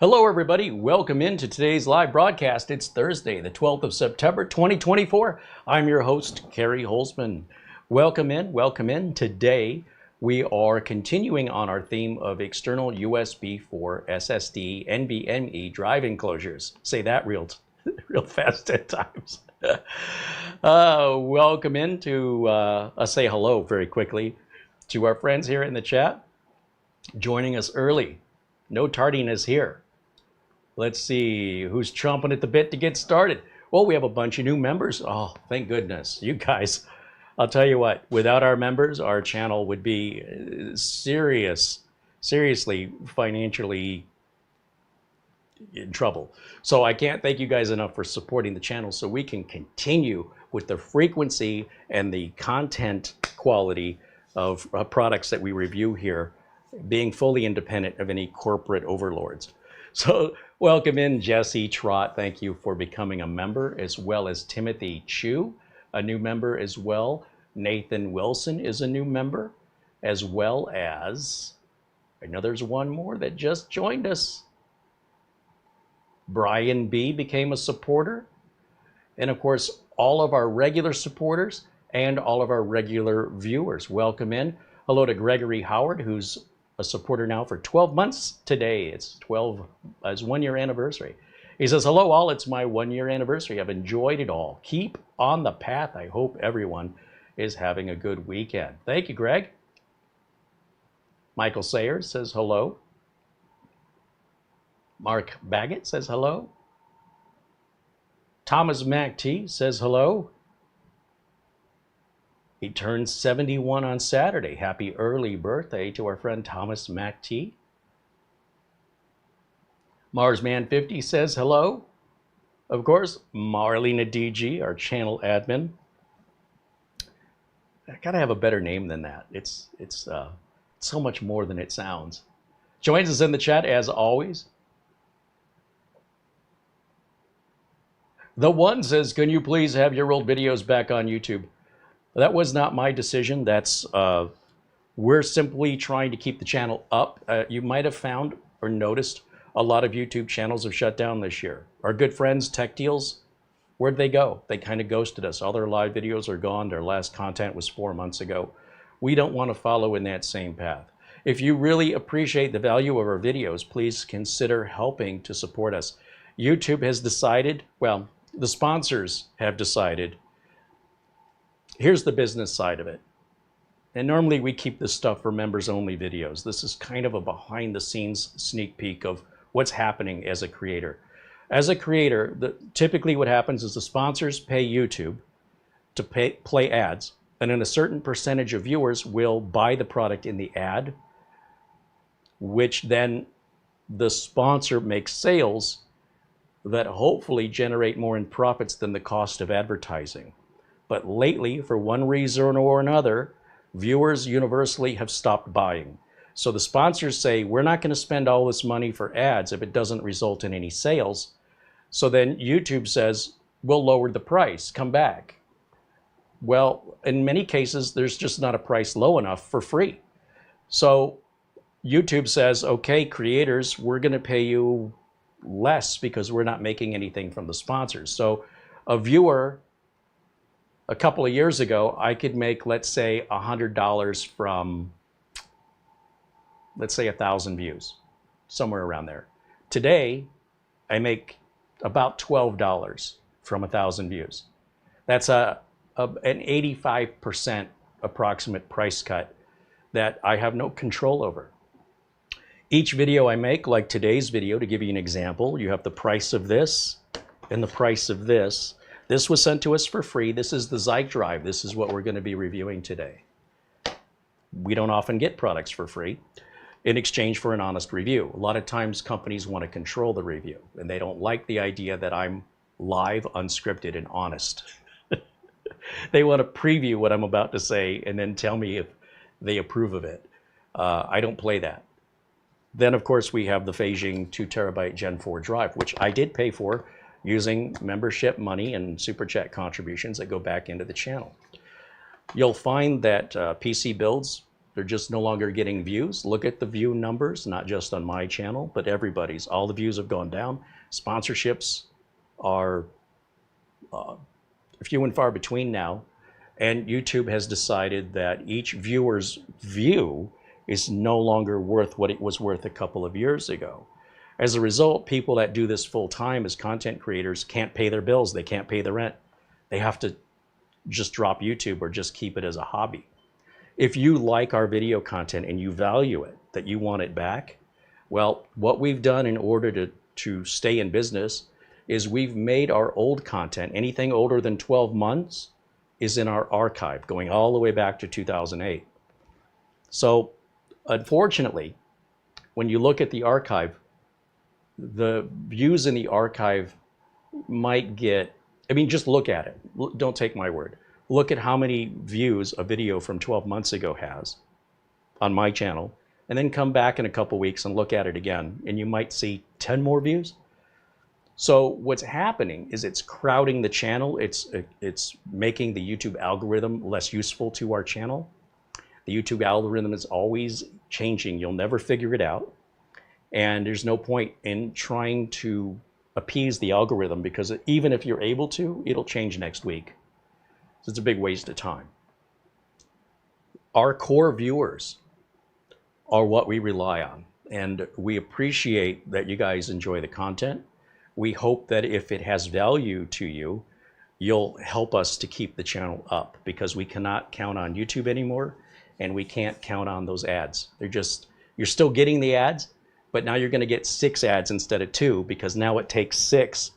Hello everybody, welcome into today's live broadcast. It's Thursday, the 12th of September, 2024. I'm your host, CareyHolzman. Welcome in. Today, we are continuing on our theme of external USB4 SSD NVMe drive enclosures. Say that real fast at times. Welcome in to, say hello very quickly to our friends here in the chat. Joining us early. No tardiness here. Let's see who's chomping at the bit to get started. Well, we have a bunch of new members. Oh, thank goodness. You guys, I'll tell you what, without our members, our channel would be seriously financially in trouble. So I can't thank you guys enough for supporting the channel so we can continue with the frequency and the content quality of products that we review here, being fully independent of any corporate overlords. So welcome in Jesse Trott. Thank you for becoming a member, as well as Timothy Chu, a new member as well. Nathan Wilson is a new member, as well as, I know there's one more that just joined us. Brian B became a supporter. And of course, all of our regular supporters and all of our regular viewers, welcome in. Hello to Gregory Howard, who's a supporter now for 12 months today. It's 1 year anniversary. He says, hello all, it's my 1 year anniversary. I've enjoyed it all. Keep on the path. I hope everyone is having a good weekend. Thank you, Greg. Michael Sayers says hello. Mark Baggett says hello. Thomas MacT says hello. He turned 71 on Saturday. Happy early birthday to our friend Thomas MacT. Marsman50 says hello. Of course, Marlena DG, our channel admin. I gotta have a better name than that. It's so much more than it sounds. Joins us in the chat as always. The One says, can you please have your old videos back on YouTube? That was not my decision. That's we're simply trying to keep the channel up. You might have found or noticed a lot of YouTube channels have shut down this year. Our good friends Tech Deals, where'd they go? They kind of ghosted us. All their live videos are gone. Their last content was 4 months ago. We don't want to follow in that same path. If you really appreciate the value of our videos, please consider helping to support us. YouTube has decided, well, the sponsors have decided. Here's the business side of it. And normally we keep this stuff for members only videos. This is kind of a behind the scenes sneak peek of what's happening as a creator. As a creator, typically what happens is the sponsors pay YouTube to play ads, and then a certain percentage of viewers will buy the product in the ad, which then the sponsor makes sales that hopefully generate more in profits than the cost of advertising. But lately, for one reason or another, viewers universally have stopped buying. So the sponsors say, we're not going to spend all this money for ads if it doesn't result in any sales. So then YouTube says, we'll lower the price, come back. Well, in many cases, there's just not a price low enough for free. So YouTube says, okay, creators, we're going to pay you less because we're not making anything from the sponsors. So a viewer, a couple of years ago, I could make, let's say, $100 from, let's say, 1,000 views, somewhere around there. Today, I make about $12 from 1,000 views. That's an 85% approximate price cut that I have no control over. Each video I make, like today's video, to give you an example, you have the price of this and the price of this. This was sent to us for free. This is the Zike Drive. This is what we're going to be reviewing today. We don't often get products for free in exchange for an honest review. A lot of times companies want to control the review, and they don't like the idea that I'm live, unscripted, and honest. They want to preview what I'm about to say and then tell me if they approve of it. I don't play that. Then, of course, we have the fanxiang 2 terabyte Gen 4 drive, which I did pay for using membership money and super chat contributions that go back into the channel. You'll find that PC builds They're just no longer getting views. Look at the view numbers, not just on my channel, but everybody's. All the views have gone down. Sponsorships are few and far between now. And YouTube has decided that each viewer's view is no longer worth what it was worth a couple of years ago. As a result, people that do this full time as content creators can't pay their bills. They can't pay the rent. They have to just drop YouTube or just keep it as a hobby. If you like our video content and you value it, that you want it back, well, what we've done in order to stay in business is we've made our old content, anything older than 12 months, is in our archive, going all the way back to 2008. So, unfortunately, when you look at the archive, the views in the archive might get, I mean, just look at it. Don't take my word. Look at how many views a video from 12 months ago has on my channel, and then come back in a couple weeks and look at it again, and you might see 10 more views. So what's happening is it's crowding the channel. It's making the YouTube algorithm less useful to our channel. The YouTube algorithm is always changing. You'll never figure it out. And there's no point in trying to appease the algorithm, because even if you're able to, it'll change next week. So it's a big waste of time. Our core viewers are what we rely on, and we appreciate that you guys enjoy the content. We hope that if it has value to you, you'll help us to keep the channel up, because we cannot count on YouTube anymore, and we can't count on those ads. You're still getting the ads, but now you're going to get 6 ads instead of 2, because now it takes 6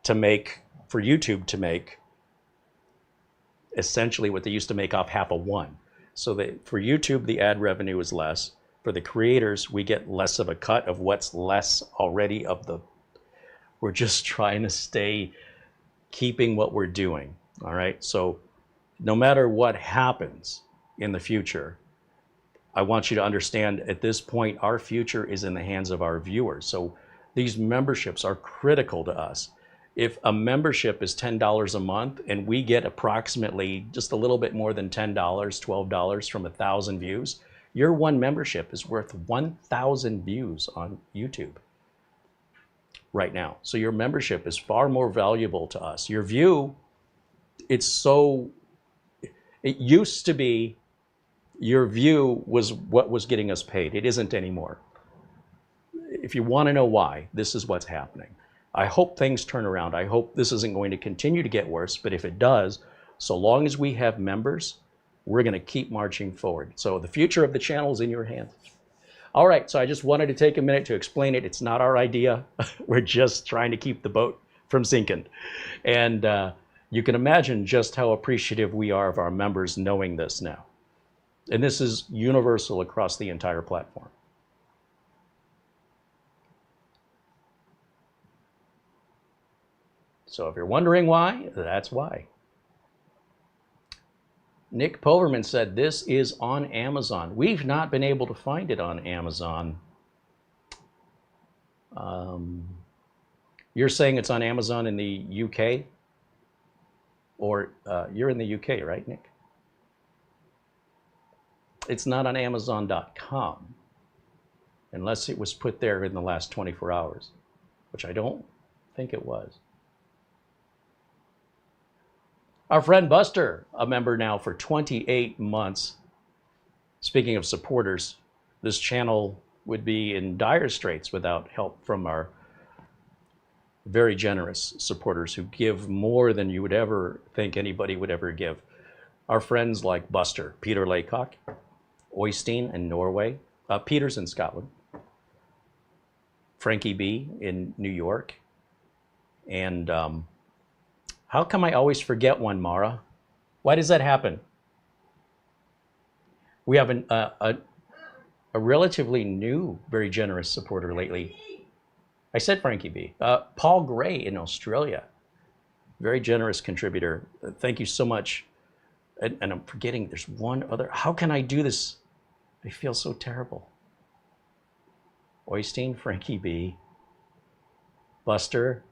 to make, for YouTube to make essentially what they used to make off half of 1. So that for YouTube, the ad revenue is less. For the creators, we get less of a cut of what's less already of the, we're just trying to stay keeping what we're doing. All right. So no matter what happens in the future, I want you to understand at this point, our future is in the hands of our viewers. So these memberships are critical to us. If a membership is $10 a month and we get approximately just a little bit more than $10, $12 from 1,000 views, your one membership is worth 1,000 views on YouTube right now. So your membership is far more valuable to us. Your view, it used to be your view was what was getting us paid. It isn't anymore. If you want to know why, this is what's happening. I hope things turn around. I hope this isn't going to continue to get worse, but if it does, so long as we have members, we're going to keep marching forward. So the future of the channel is in your hands. All right, so I just wanted to take a minute to explain it. It's not our idea. We're just trying to keep the boat from sinking. And you can imagine just how appreciative we are of our members knowing this now. And this is universal across the entire platform. So if you're wondering why, that's why. Nick Poverman said this is on Amazon. We've not been able to find it on Amazon. You're saying it's on Amazon in the UK? Or you're in the UK, right, Nick? It's not on Amazon.com, unless it was put there in the last 24 hours, which I don't think it was. Our friend Buster, a member now for 28 months. Speaking of supporters, this channel would be in dire straits without help from our very generous supporters who give more than you would ever think anybody would ever give. Our friends like Buster, Peter Laycock, Oystein in Norway, Peter's in Scotland, Frankie B in New York, and how come I always forget one, Mara? Why does that happen? We have a relatively new, very generous supporter lately. I said Frankie B. Paul Gray in Australia, very generous contributor. Thank you so much. And I'm forgetting, there's one other. How can I do this? I feel so terrible. Oystein, Frankie B, Buster.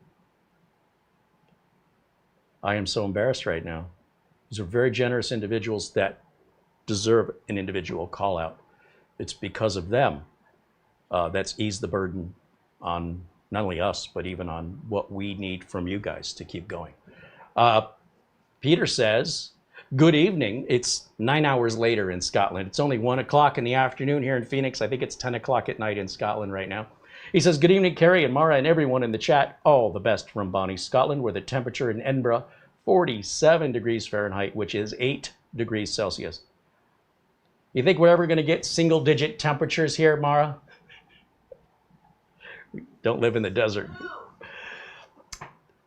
I am so embarrassed right now. These are very generous individuals that deserve an individual call out. It's because of them that's eased the burden on not only us, but even on what we need from you guys to keep going. Peter says, good evening. It's 9 hours later in Scotland. It's only 1 o'clock in the afternoon here in Phoenix. I think it's 10 o'clock at night in Scotland right now. He says, good evening, Carey and Mara and everyone in the chat. All the best from Bonnie, Scotland, where the temperature in Edinburgh, 47 degrees Fahrenheit, which is 8 degrees Celsius. You think we're ever going to get single-digit temperatures here, Mara? We don't live in the desert.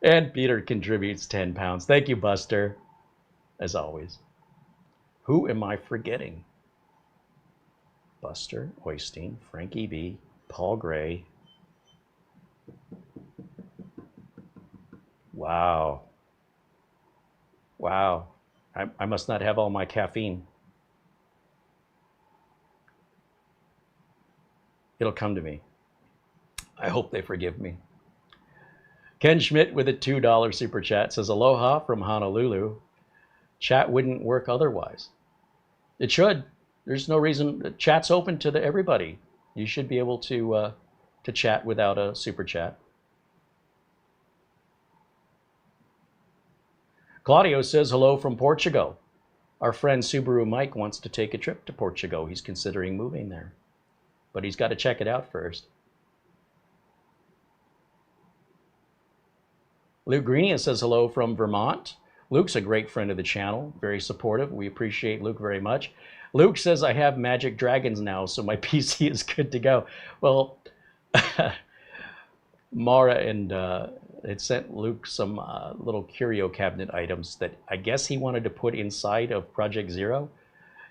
And Peter contributes 10 pounds. Thank you, Buster, as always. Who am I forgetting? Buster, Oystein, Frankie B., Paul Gray. Wow. Wow. I must not have all my caffeine. It'll come to me. I hope they forgive me. Ken Schmidt with a $2 super chat says, aloha from Honolulu. Chat wouldn't work otherwise. It should. There's no reason. Chat's open to everybody. You should be able to chat without a super chat. Claudio says, hello from Portugal. Our friend Subaru Mike wants to take a trip to Portugal. He's considering moving there, but he's got to check it out first. Luke Greenia says hello from Vermont. Luke's a great friend of the channel, very supportive. We appreciate Luke very much. Luke says, I have Magic Dragons now, so my PC is good to go. Well, Mara and had sent Luke some little curio cabinet items that I guess he wanted to put inside of Project Zero.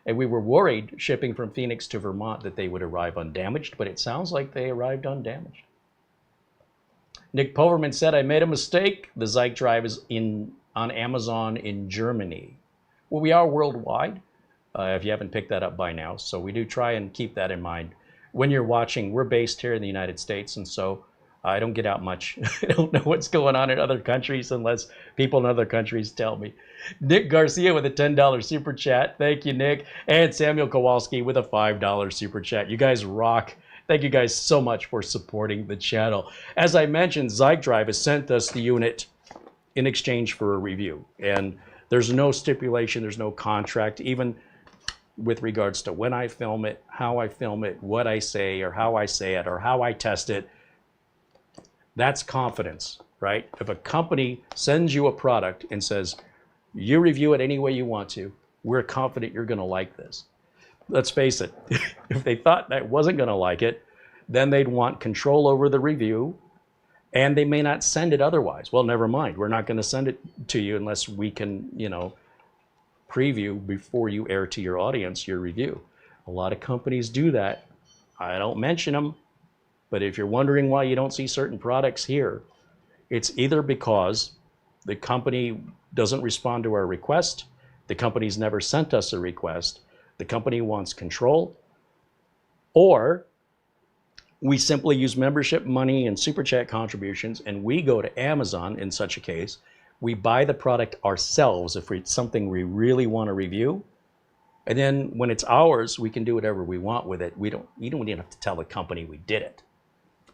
And we were worried shipping from Phoenix to Vermont that they would arrive undamaged, but it sounds like they arrived undamaged. Nick Poverman said, I made a mistake. The Zike Drive is on Amazon in Germany. Well, we are worldwide, if you haven't picked that up by now. So we do try and keep that in mind. When you're watching, we're based here in the United States, and so I don't get out much. I don't know what's going on in other countries unless people in other countries tell me. Nick Garcia with a $10 super chat. Thank you, Nick. And Samuel Kowalski with a $5 super chat. You guys rock. Thank you guys so much for supporting the channel. As I mentioned, Zike Drive has sent us the unit in exchange for a review. And there's no stipulation, there's no contract, even with regards to when I film it, how I film it, what I say, or how I say it, or how I test it. That's confidence, right? If a company sends you a product and says, you review it any way you want to, we're confident you're gonna like this. Let's face it, if they thought I wasn't gonna like it, then they'd want control over the review, and they may not send it otherwise. Well, never mind, we're not gonna send it to you unless we can, preview before you air to your audience your review. A lot of companies do that. I don't mention them, but if you're wondering why you don't see certain products here, it's either because the company doesn't respond to our request, the company's never sent us a request, the company wants control, or we simply use membership money and super chat contributions, and we go to Amazon in such a case. We buy the product ourselves if it's something we really want to review. And then when it's ours, we can do whatever we want with it. You don't even have to tell the company we did it,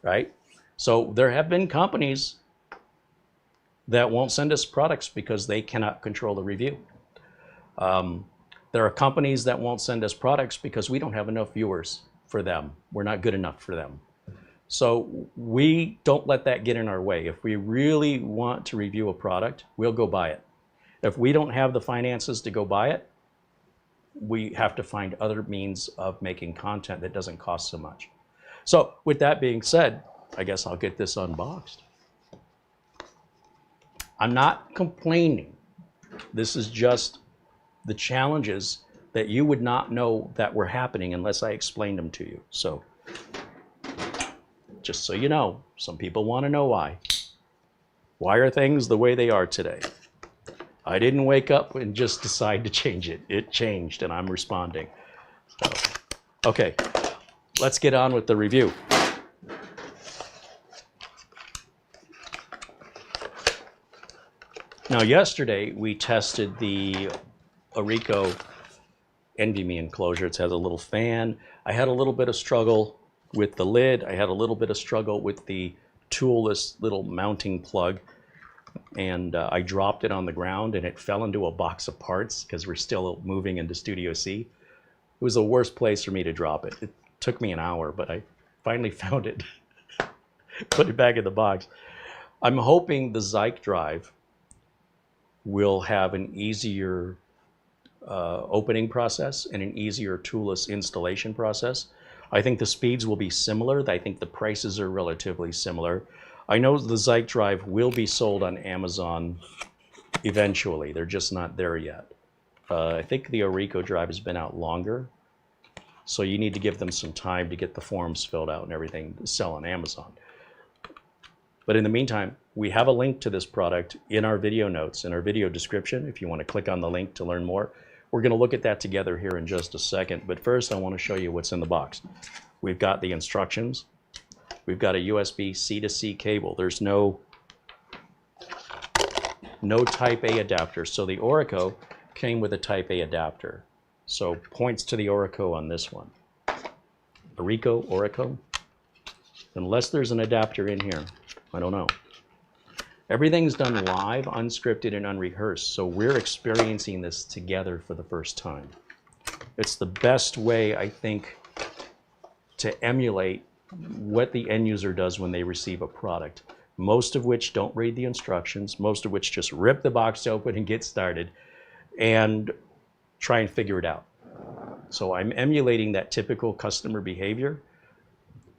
right? So there have been companies that won't send us products because they cannot control the review. There are companies that won't send us products because we don't have enough viewers for them. We're not good enough for them. So we don't let that get in our way. If we really want to review a product, we'll go buy it. If we don't have the finances to go buy it, we have to find other means of making content that doesn't cost so much. So with that being said, I guess I'll get this unboxed. I'm not complaining. This is just the challenges that you would not know that were happening unless I explained them to you. So just so you know, some people want to know why. Why are things the way they are today? I didn't wake up and just decide to change it. It changed and I'm responding. So, okay, let's get on with the review. Now yesterday we tested the Orico NVMe enclosure. It has a little fan. I had a little bit of struggle with the lid. I had a little bit of struggle with the toolless little mounting plug. And I dropped it on the ground and it fell into a box of parts because we're still moving into Studio C. It was the worst place for me to drop it. It took me an hour, but I finally found it. Put it back in the box. I'm hoping the Zike Drive will have an easier opening process and an easier toolless installation process. I think the speeds will be similar. I think the prices are relatively similar. I know the Zike Drive will be sold on Amazon eventually. They're just not there yet. I think the Orico Drive has been out longer, so you need to give them some time to get the forms filled out and everything to sell on Amazon. But in the meantime, we have a link to this product in our video notes, in our video description, if you want to click on the link to learn more. We're going to look at that together here in just a second, but first I want to show you what's in the box. We've got the instructions. We've got a USB C to C cable. There's no Type A adapter, so the Orico came with a Type A adapter. So points to the Orico on this one. Orico, unless there's an adapter in here, I don't know. Everything's done live, unscripted, and unrehearsed, so we're experiencing this together for the first time. It's the best way, I think, to emulate what the end user does when they receive a product, most of which don't read the instructions, most of which just rip the box open and get started and try and figure it out. So I'm emulating that typical customer behavior,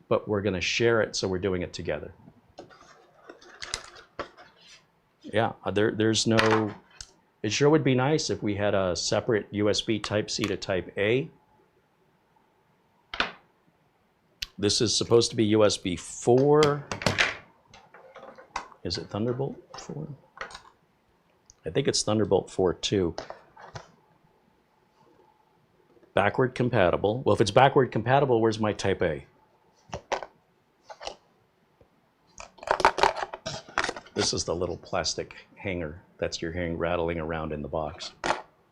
but we're going to share it, so we're doing it together. Yeah, there's no, it sure would be nice if we had a separate USB Type-C to Type-A. This is supposed to be USB 4. Is it Thunderbolt 4? I think it's Thunderbolt 4 too. Backward compatible. Well, if it's backward compatible, where's my Type A? This is the little plastic hanger that's you're hearing rattling around in the box.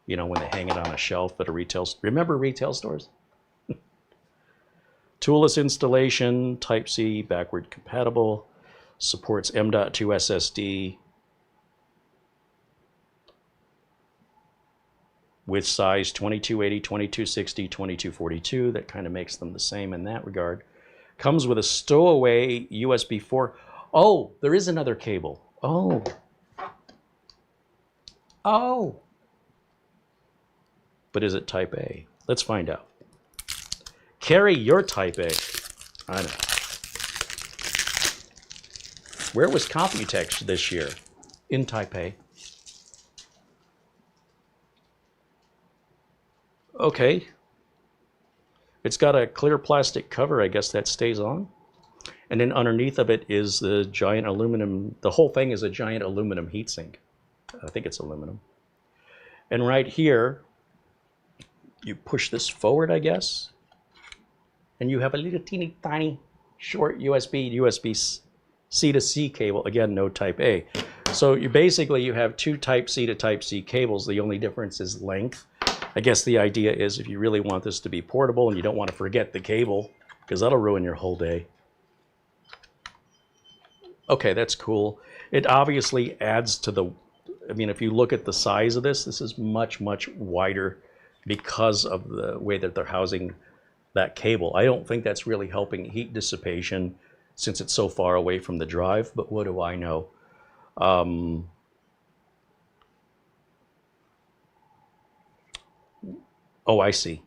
You know, when they hang it on a shelf at a retail store. Remember retail stores? Toolless installation, Type-C, backward compatible, supports M.2 SSD with size 2280, 2260, 2242. That kind of makes them the same in that regard. Comes with a stowaway USB 4. Oh, there is another cable. Oh. But is it Type A? Let's find out. Carey, you're Type A. I know. Where was Computex this year? In Type A. Okay. It's got a clear plastic cover. I guess that stays on. And then underneath of it is the giant aluminum. The whole thing is a giant aluminum heatsink. I think it's aluminum. And right here, you push this forward, I guess. And you have a little teeny tiny short USB-C to C cable. Again, no Type A. So you basically, you have two Type-C to Type-C cables. The only difference is length. I guess the idea is if you really want this to be portable and you don't want to forget the cable, because that'll ruin your whole day. Okay, that's cool. It obviously adds to the, I mean, if you look at the size of this, this is much, much wider because of the way that they're housing that cable. I don't think that's really helping heat dissipation since it's so far away from the drive, but what do I know? Oh, I see.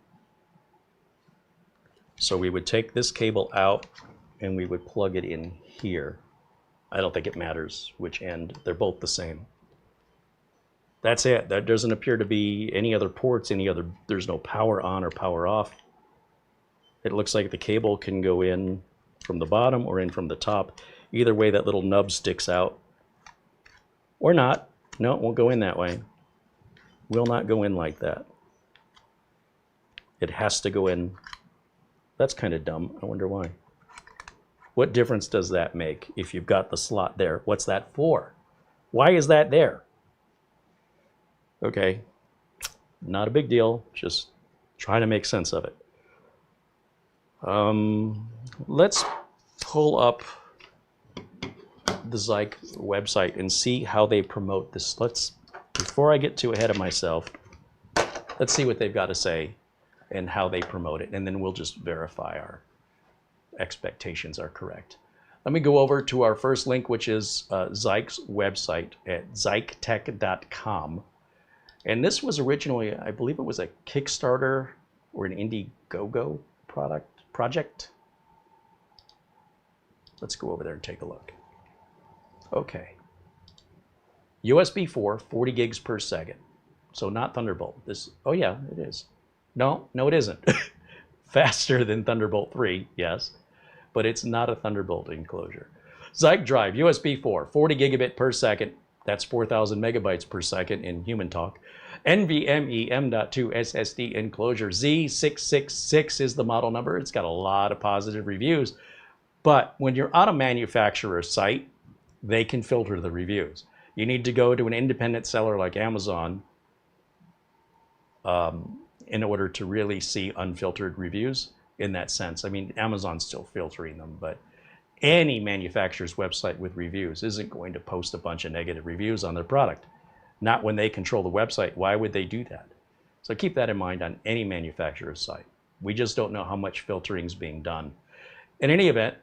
So we would take this cable out and we would plug it in here. I don't think it matters which end. They're both the same. That's it. There doesn't appear to be any other ports, there's no power on or power off. It looks like the cable can go in from the bottom or in from the top. Either way, that little nub sticks out. Or not. No, it won't go in that way. Will not go in like that. It has to go in. That's kind of dumb. I wonder why. What difference does that make if you've got the slot there? What's that for? Why is that there? Okay, not a big deal. Just trying to make sense of it. Let's pull up the Zike website and see how they promote this. Before I get too ahead of myself, let's see what they've got to say and how they promote it, and then we'll just verify our expectations are correct. Let me go over to our first link, which is Zike's website at ziketech.com. And this was originally, I believe it was a Kickstarter or an Indiegogo project. Let's go over there and take a look. Okay. USB 4, 40 gigs per second. So not Thunderbolt. Oh yeah, it is. No, it isn't. Faster than Thunderbolt 3, yes, but it's not a Thunderbolt enclosure. Zike Drive, USB 4, 40 gigabit per second. That's 4,000 megabytes per second in human talk. NVMe M.2 SSD enclosure. Z666 is the model number. It's got a lot of positive reviews. But when you're on a manufacturer's site, they can filter the reviews. You need to go to an independent seller like Amazon in order to really see unfiltered reviews in that sense. I mean, Amazon's still filtering them, but any manufacturer's website with reviews isn't going to post a bunch of negative reviews on their product. Not when they control the website. Why would they do that? So keep that in mind on any manufacturer's site. We just don't know how much filtering is being done. In any event,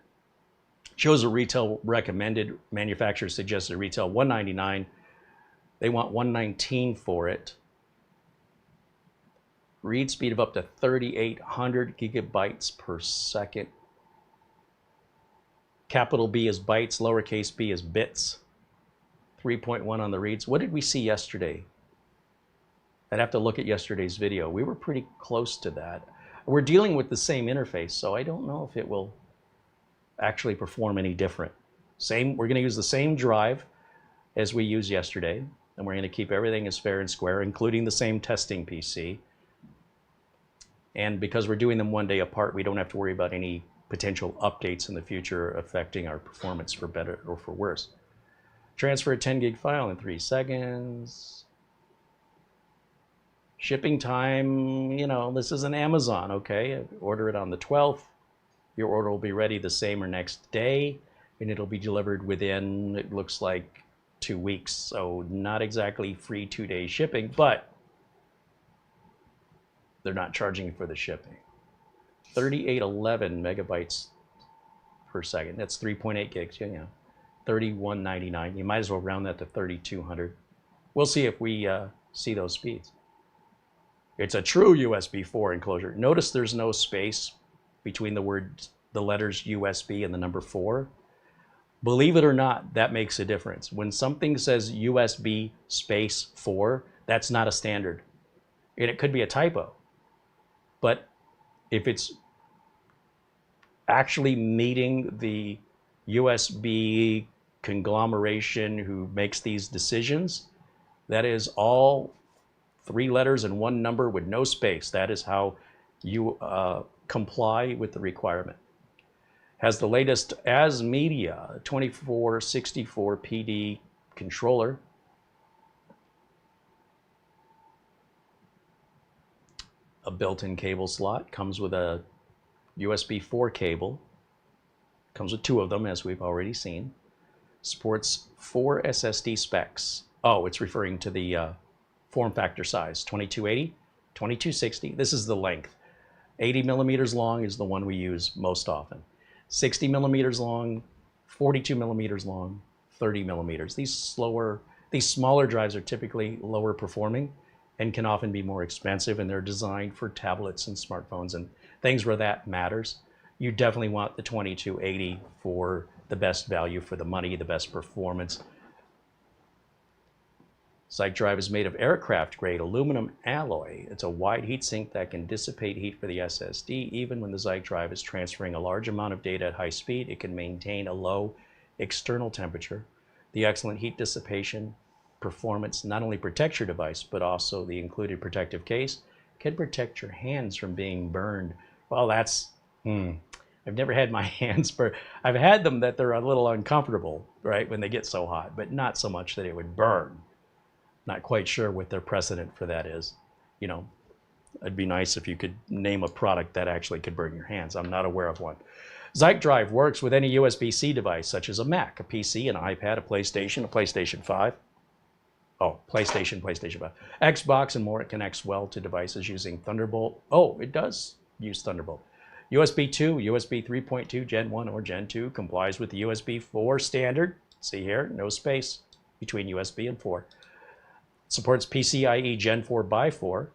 shows a retail recommended, manufacturer suggested retail $199. They want $119 for it. Read speed of up to 3,800 gigabytes per second. Capital B is bytes, lowercase b is bits. 3.1 on the reads. What did we see yesterday? I'd have to look at yesterday's video. We were pretty close to that. We're dealing with the same interface, so I don't know if it will actually perform any different. We're going to use the same drive as we used yesterday, and we're going to keep everything as fair and square, including the same testing PC. And because we're doing them one day apart, we don't have to worry about any potential updates in the future affecting our performance for better or for worse. Transfer a 10 gig file in 3 seconds. Shipping time, this is an Amazon, okay? Order it on the 12th. Your order will be ready the same or next day, and it'll be delivered within, it looks like, 2 weeks. So not exactly free 2-day shipping, but they're not charging for the shipping. 3811 megabytes per second. That's 3.8 gigs. Yeah. 3199. You might as well round that to 3200. We'll see if we see those speeds. It's a true USB 4 enclosure. Notice there's no space between the letters USB and the number 4. Believe it or not, that makes a difference. When something says USB space 4, that's not a standard. And it could be a typo. But if it's actually meeting the USB conglomeration who makes these decisions, that is all 3 letters and 1 number with no space. That is how you comply with the requirement. Has the latest as media 2464 PD controller. A built-in cable slot, comes with a USB 4 cable, comes with 2 of them as we've already seen, supports 4 SSD specs. Oh, it's referring to the form factor size, 2280, 2260, this is the length. 80 millimeters long is the one we use most often. 60 millimeters long, 42 millimeters long, 30 millimeters. These smaller drives are typically lower performing and can often be more expensive, and they're designed for tablets and smartphones and things where that matters. You definitely want the 2280 for the best value for the money, the best performance. Zike Drive is made of aircraft-grade aluminum alloy. It's a wide heatsink that can dissipate heat for the SSD. Even when the Zike Drive is transferring a large amount of data at high speed, it can maintain a low external temperature. The excellent heat dissipation performance not only protects your device, but also the included protective case can protect your hands from being burned. Well, that's, I've never had my hands burned. I've had them that they're a little uncomfortable, right, when they get so hot, but not so much that it would burn. Not quite sure what their precedent for that is. It'd be nice if you could name a product that actually could burn your hands. I'm not aware of one. Zike Drive works with any USB-C device, such as a Mac, a PC, an iPad, a PlayStation 5. Oh, PlayStation 5. Xbox and more. It connects well to devices using Thunderbolt. Oh, it does use Thunderbolt. USB 2, USB 3.2, Gen 1 or Gen 2 complies with the USB 4 standard. See here, no space between USB and 4. Supports PCIe Gen 4 by 4.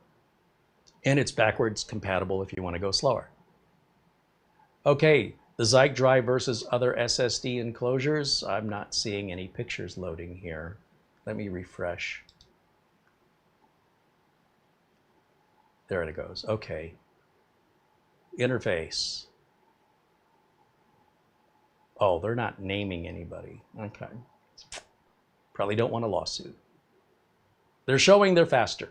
And it's backwards compatible if you want to go slower. Okay, the Zike Drive versus other SSD enclosures. I'm not seeing any pictures loading here. Let me refresh. There it goes. Okay. Interface. Oh, they're not naming anybody. Okay. Probably don't want a lawsuit. They're showing they're faster.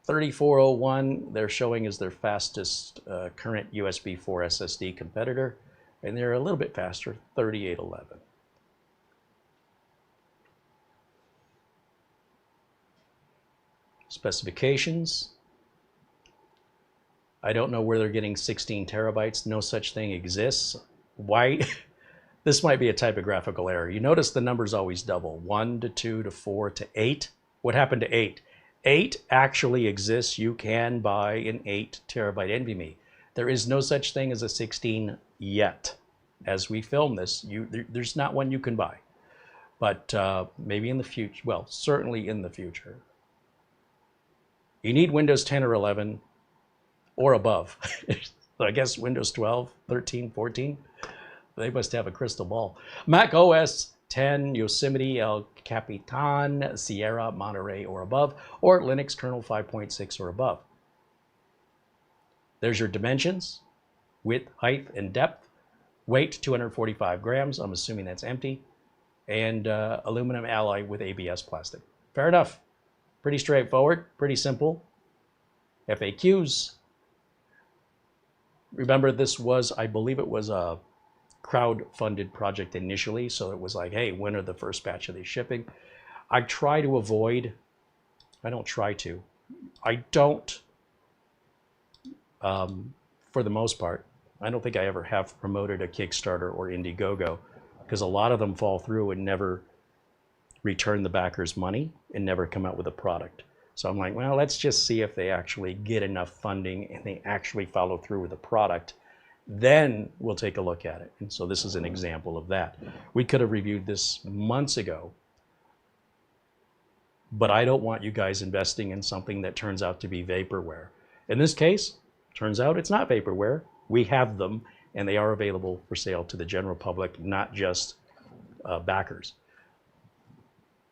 3401, they're showing as their fastest current USB 4 SSD competitor, and they're a little bit faster, 3811. Specifications. I don't know where they're getting 16 terabytes. No such thing exists. Why? This might be a typographical error. You notice the numbers always double. 1 to 2 to 4 to 8. What happened to 8? 8 actually exists. You can buy an 8 terabyte NVMe. There is no such thing as a 16 yet. As we film this, there's not one you can buy. But maybe in the future, well, certainly in the future. You need Windows 10 or 11 or above. I guess Windows 12, 13, 14. They must have a crystal ball. Mac OS 10, Yosemite, El Capitan, Sierra, Monterey or above, or Linux kernel 5.6 or above. There's your dimensions, width, height, and depth. Weight, 245 grams. I'm assuming that's empty. And aluminum alloy with ABS plastic. Fair enough. Pretty straightforward, pretty simple. FAQs. Remember, this was, I believe it was a crowd-funded project initially, so it was like, hey, when are the first batch of these shipping? I try to avoid, I don't, for the most part, I don't think I ever have promoted a Kickstarter or Indiegogo, because a lot of them fall through and never return the backers' money and never come out with a product. So I'm like, well, let's just see if they actually get enough funding and they actually follow through with the product. Then we'll take a look at it. And so this is an example of that. We could have reviewed this months ago, but I don't want you guys investing in something that turns out to be vaporware. In this case, turns out it's not vaporware. We have them, and they are available for sale to the general public, not just backers.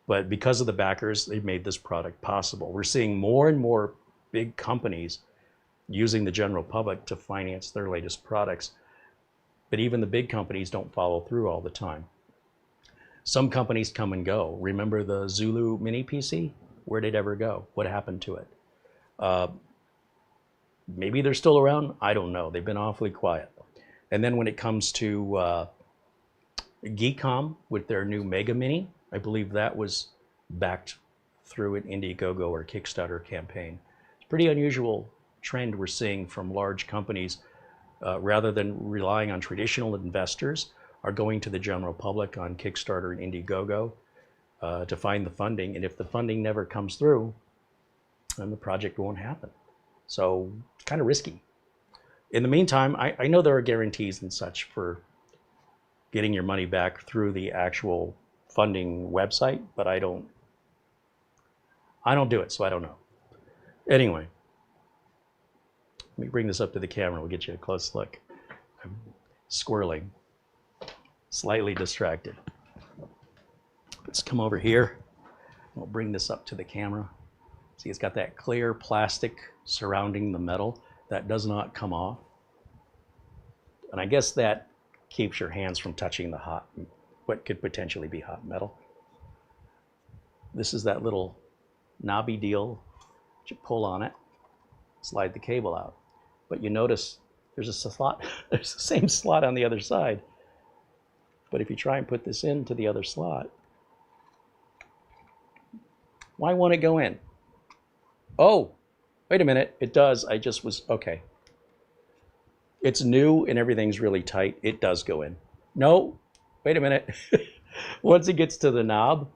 But because of the backers, they've made this product possible. We're seeing more and more big companies using the general public to finance their latest products. But even the big companies don't follow through all the time. Some companies come and go. Remember the Zulu mini PC? Where did it ever go? What happened to it? Maybe they're still around. I don't know. They've been awfully quiet. And then when it comes to Geekom with their new Mega Mini, I believe that was backed through an Indiegogo or Kickstarter campaign. It's a pretty unusual trend we're seeing from large companies, rather than relying on traditional investors, are going to the general public on Kickstarter and Indiegogo to find the funding. And if the funding never comes through, then the project won't happen. So it's kind of risky. In the meantime, I know there are guarantees and such for getting your money back through the actual funding website, but I don't do it, so I don't know. Anyway, let me bring this up to the camera. We'll get you a close look. I'm squirreling, slightly distracted. Let's come over here. We'll bring this up to the camera. See, it's got that clear plastic surrounding the metal that does not come off. And I guess that keeps your hands from touching the hot, what could potentially be hot metal. This is that little knobby deal. You pull on it, slide the cable out. But you notice there's a slot, there's the same slot on the other side. But if you try and put this into the other slot, why won't it go in? Oh, Wait a minute, it does. I just was, okay. It's new and everything's really tight. It does go in. No, wait a minute. Once it gets to the knob,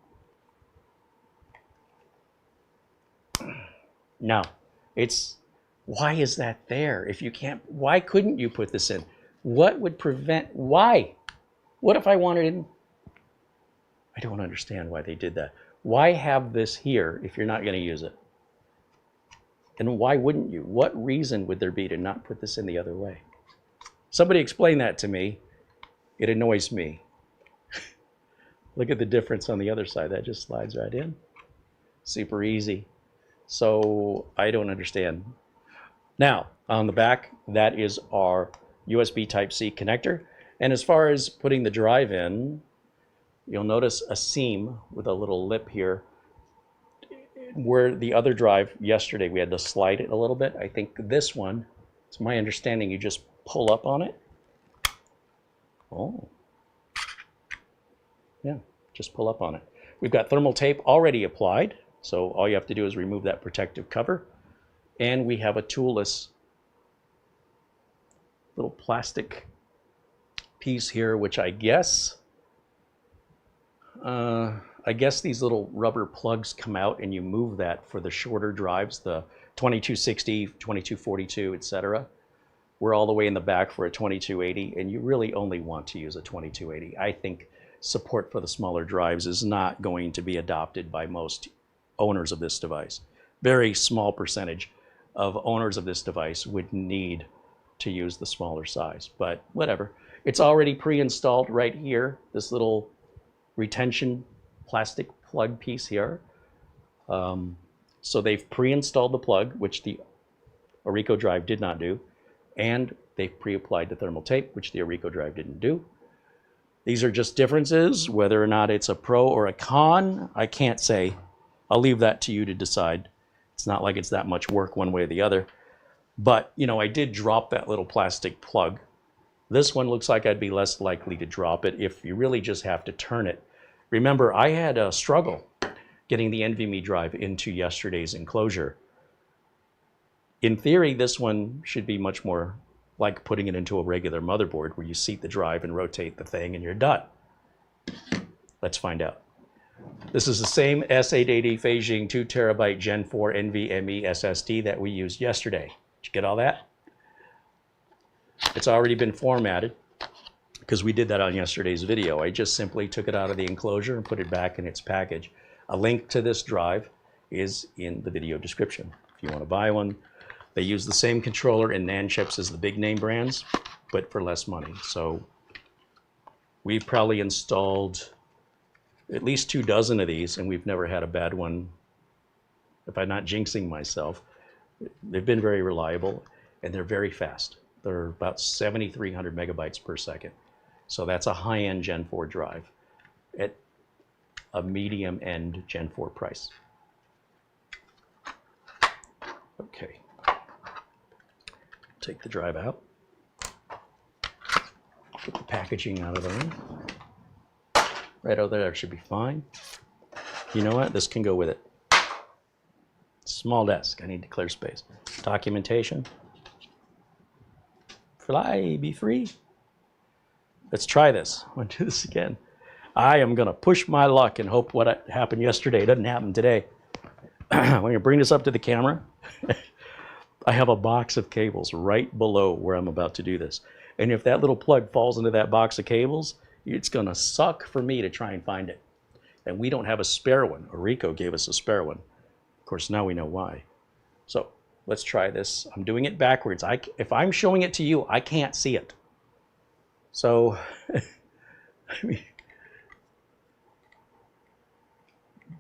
no, it's, why is that there? If you can't, why couldn't you put this in? What would prevent, why? What if I wanted, I don't understand why they did that. Why have this here if you're not going to use it? And why wouldn't you? What reason would there be to not put this in the other way? Somebody explain that to me. It annoys me. Look at the difference on the other side. That just slides right in. Super easy. So I don't understand. Now, on the back, that is our USB Type-C connector. And as far as putting the drive in, you'll notice a seam with a little lip here. Where the other drive yesterday, we had to slide it a little bit. I think this one, it's my understanding, you just pull up on it. Oh. Yeah, just pull up on it. We've got thermal tape already applied, so all you have to do is remove that protective cover. And we have a toolless little plastic piece here, which I guess these little rubber plugs come out and you move that for the shorter drives, the 2260, 2242, etc. We're all the way in the back for a 2280, and you really only want to use a 2280. I think support for the smaller drives is not going to be adopted by most owners of this device. Very small percentage of owners of this device would need to use the smaller size, but whatever. It's already pre-installed right here, this little retention plastic plug piece here. So they've pre-installed the plug, which the Orico drive did not do, and they've pre-applied the thermal tape, which the Orico drive didn't do. These are just differences. Whether or not it's a pro or a con, I can't say. I'll leave that to you to decide. It's not like it's that much work one way or the other. But, you know, I did drop that little plastic plug. This one looks like I'd be less likely to drop it if you really just have to turn it. Remember, I had a struggle getting the NVMe drive into yesterday's enclosure. In theory, this one should be much more like putting it into a regular motherboard where you seat the drive and rotate the thing and you're done. Let's find out. This is the same S880 fanxiang 2 terabyte Gen 4 NVMe SSD that we used yesterday. Did you get all that? It's already been formatted because we did that on yesterday's video. I just simply took it out of the enclosure and put it back in its package. A link to this drive is in the video description. If you want to buy one, they use the same controller and NAND chips as the big name brands, but for less money. So we've probably installed at least 24 of these, and we've never had a bad one. If I'm not jinxing myself, they've been very reliable, and they're very fast. They're about 7,300 megabytes per second. So that's a high-end Gen 4 drive at a medium-end Gen 4 price. Okay. Take the drive out. Get the packaging out of there. Right over there should be fine. You know what? This can go with it. Small desk. I need to clear space. Documentation. Fly, be free. Let's try this. I'm going to do this again. I am going to push my luck and hope what happened yesterday doesn't happen today. I'm going to bring this up to the camera. I have a box of cables right below where I'm about to do this. And if that little plug falls into that box of cables, it's going to suck for me to try and find it. And we don't have a spare one. Orico gave us a spare one. Of course, now we know why. So let's try this. I'm doing it backwards. If I'm showing it to you, I can't see it. So, I mean,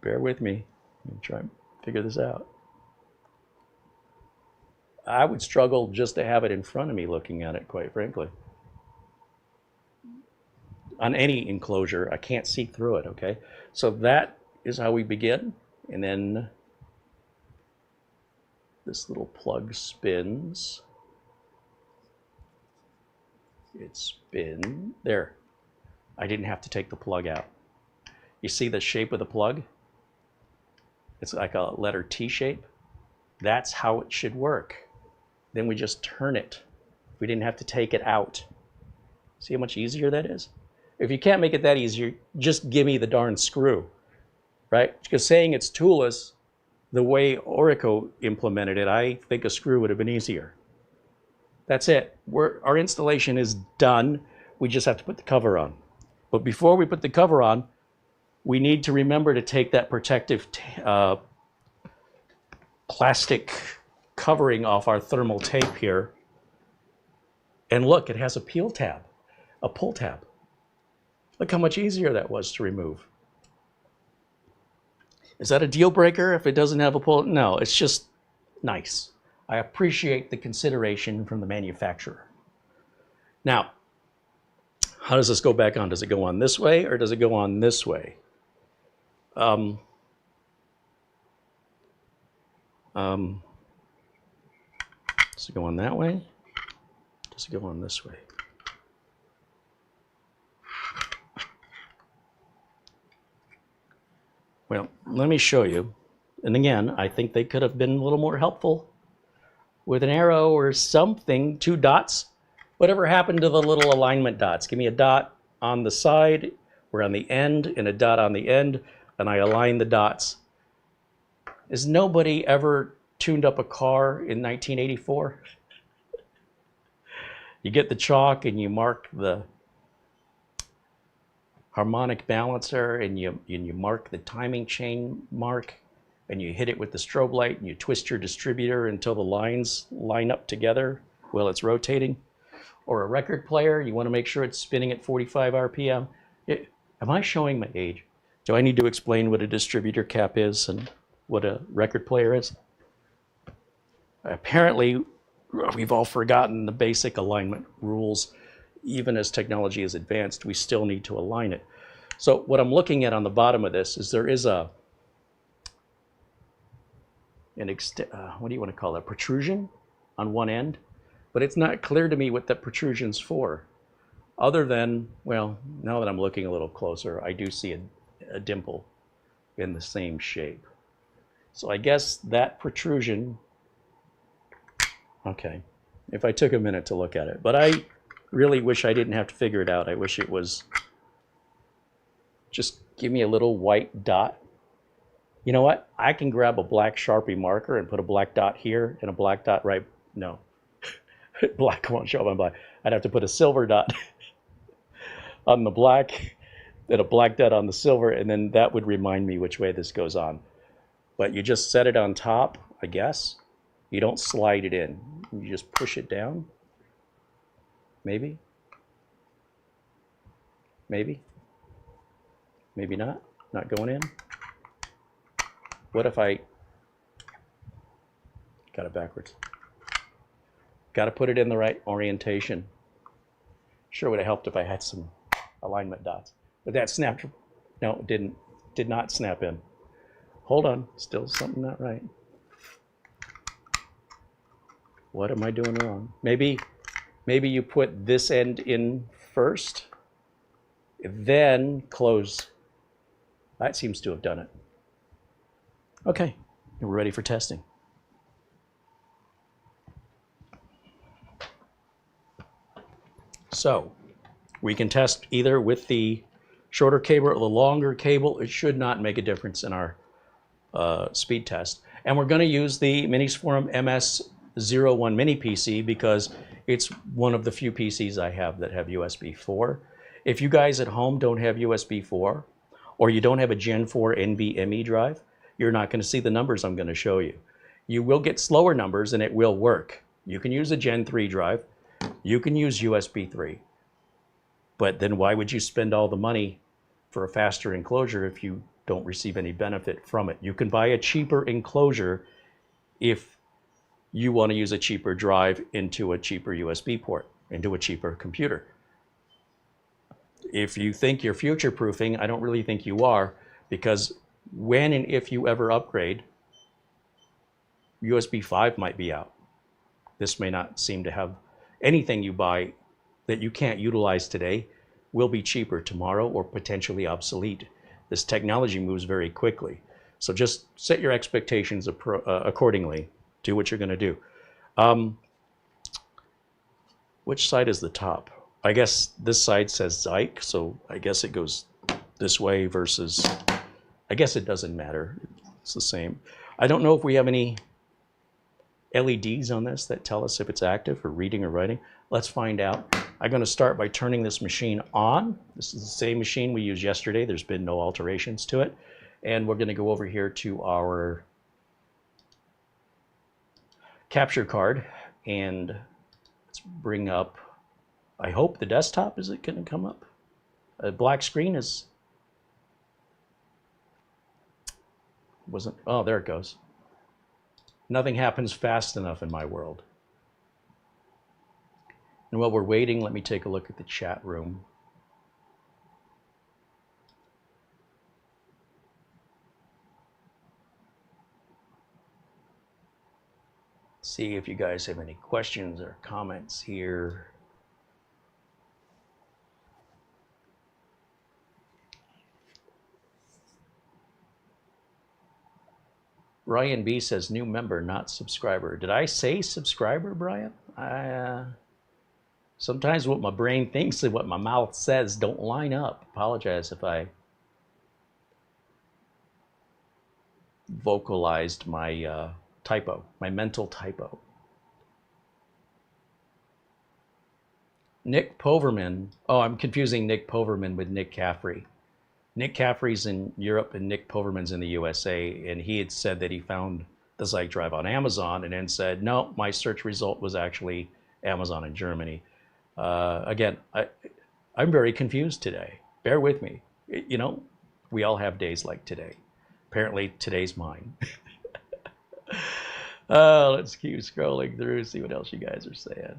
bear with me. Let me try and figure this out. I would struggle just to have it in front of me looking at it, quite frankly. On any enclosure, I can't see through it, okay? So that is how we begin. And then this little plug spins. It spins. There. I didn't have to take the plug out. You see the shape of the plug? It's like a letter T shape. That's how it should work. Then we just turn it. We didn't have to take it out. See how much easier that is? If you can't make it that easier, just give me the darn screw, right? Because saying it's toolless, the way Orico implemented it, I think a screw would have been easier. That's it. Our installation is done. We just have to put the cover on. But before we put the cover on, we need to remember to take that protective plastic covering off our thermal tape here. And look, it has a peel tab, a pull tab. Look how much easier that was to remove. Is that a deal breaker if it doesn't have a pull? No, it's just nice. I appreciate the consideration from the manufacturer. Now, how does this go back on? Does it go on this way or does it go on this way? Does it go on that way? Does it go on this way? Well, let me show you. And again, I think they could have been a little more helpful with an arrow or something, 2 dots. Whatever happened to the little alignment dots? Give me a dot on the side or on the end and a dot on the end, and I align the dots. Has nobody ever tuned up a car in 1984? You get the chalk and you mark the harmonic balancer and you mark the timing chain mark and you hit it with the strobe light and you twist your distributor until the lines line up together while it's rotating. Or a record player, you want to make sure it's spinning at 45 RPM. Am I showing my age? Do I need to explain what a distributor cap is and what a record player is? Apparently, we've all forgotten the basic alignment rules. Even as technology is advanced, we still need to align it. So what I'm looking at on the bottom of this is there is what do you want to call that? Protrusion on one end, but it's not clear to me what that protrusion's for. Other than, well, now that I'm looking a little closer, I do see a dimple in the same shape. So I guess that protrusion, okay, if I took a minute to look at it, but I really wish I didn't have to figure it out. I wish it was just give me a little white dot. You know what? I can grab a black Sharpie marker and put a black dot here and a black dot right. No, black won't show up on black. I'd have to put a silver dot on the black, then a black dot on the silver, and then that would remind me which way this goes on. But you just set it on top, I guess. You don't slide it in. You just push it down. Maybe. Maybe. Maybe not. Not going in. What if I got it backwards? Got to put it in the right orientation. Sure would have helped if I had some alignment dots. But that snapped. No, it didn't. Did not snap in. Hold on. Still something not right. What am I doing wrong? Maybe you put this end in first, then close. That seems to have done it. Okay, we're ready for testing. So we can test either with the shorter cable or the longer cable. It should not make a difference in our speed test. And we're going to use the Minisforum MS01 mini PC because it's one of the few PCs I have that have USB 4. If you guys at home don't have USB 4 or you don't have a Gen 4 NVMe drive, you're not going to see the numbers I'm going to show you. You will get slower numbers and it will work. You can use a Gen 3 drive. You can use USB 3. But then why would you spend all the money for a faster enclosure if you don't receive any benefit from it? You can buy a cheaper enclosure if you want to use a cheaper drive into a cheaper USB port, into a cheaper computer. If you think you're future-proofing, I don't really think you are, because when and if you ever upgrade, USB 5 might be out. This may not seem to have anything you buy that you can't utilize today will be cheaper tomorrow or potentially obsolete. This technology moves very quickly. So just set your expectations accordingly. do what you're going to do. Which side is the top? I guess this side says Zike, so I guess it goes this way versus, I guess it doesn't matter. It's the same. I don't know if we have any LEDs on this that tell us if it's active or reading or writing. Let's find out. I'm going to start by turning this machine on. This is the same machine we used yesterday. There's been no alterations to it. And we're going to go over here to our capture card and let's bring up, I hope the desktop, is it going to come up? A black screen is, wasn't, oh, there it goes. Nothing happens fast enough in my world. And while we're waiting, let me take a look at the chat room. See if you guys have any questions or comments here. Ryan B says, new member, not subscriber. Did I say subscriber, Brian? Sometimes what my brain thinks and what my mouth says don't line up. Apologize if I vocalized my typo, my mental typo. Nick Poverman. Oh, I'm confusing Nick Poverman with Nick Caffrey. Nick Caffrey's in Europe and Nick Poverman's in the USA, and he had said that he found the Zike Drive on Amazon and then said, no, my search result was actually Amazon in Germany. Again, I'm very confused today. Bear with me. You know, we all have days like today. Apparently, today's mine. Let's keep scrolling through, see what else you guys are saying.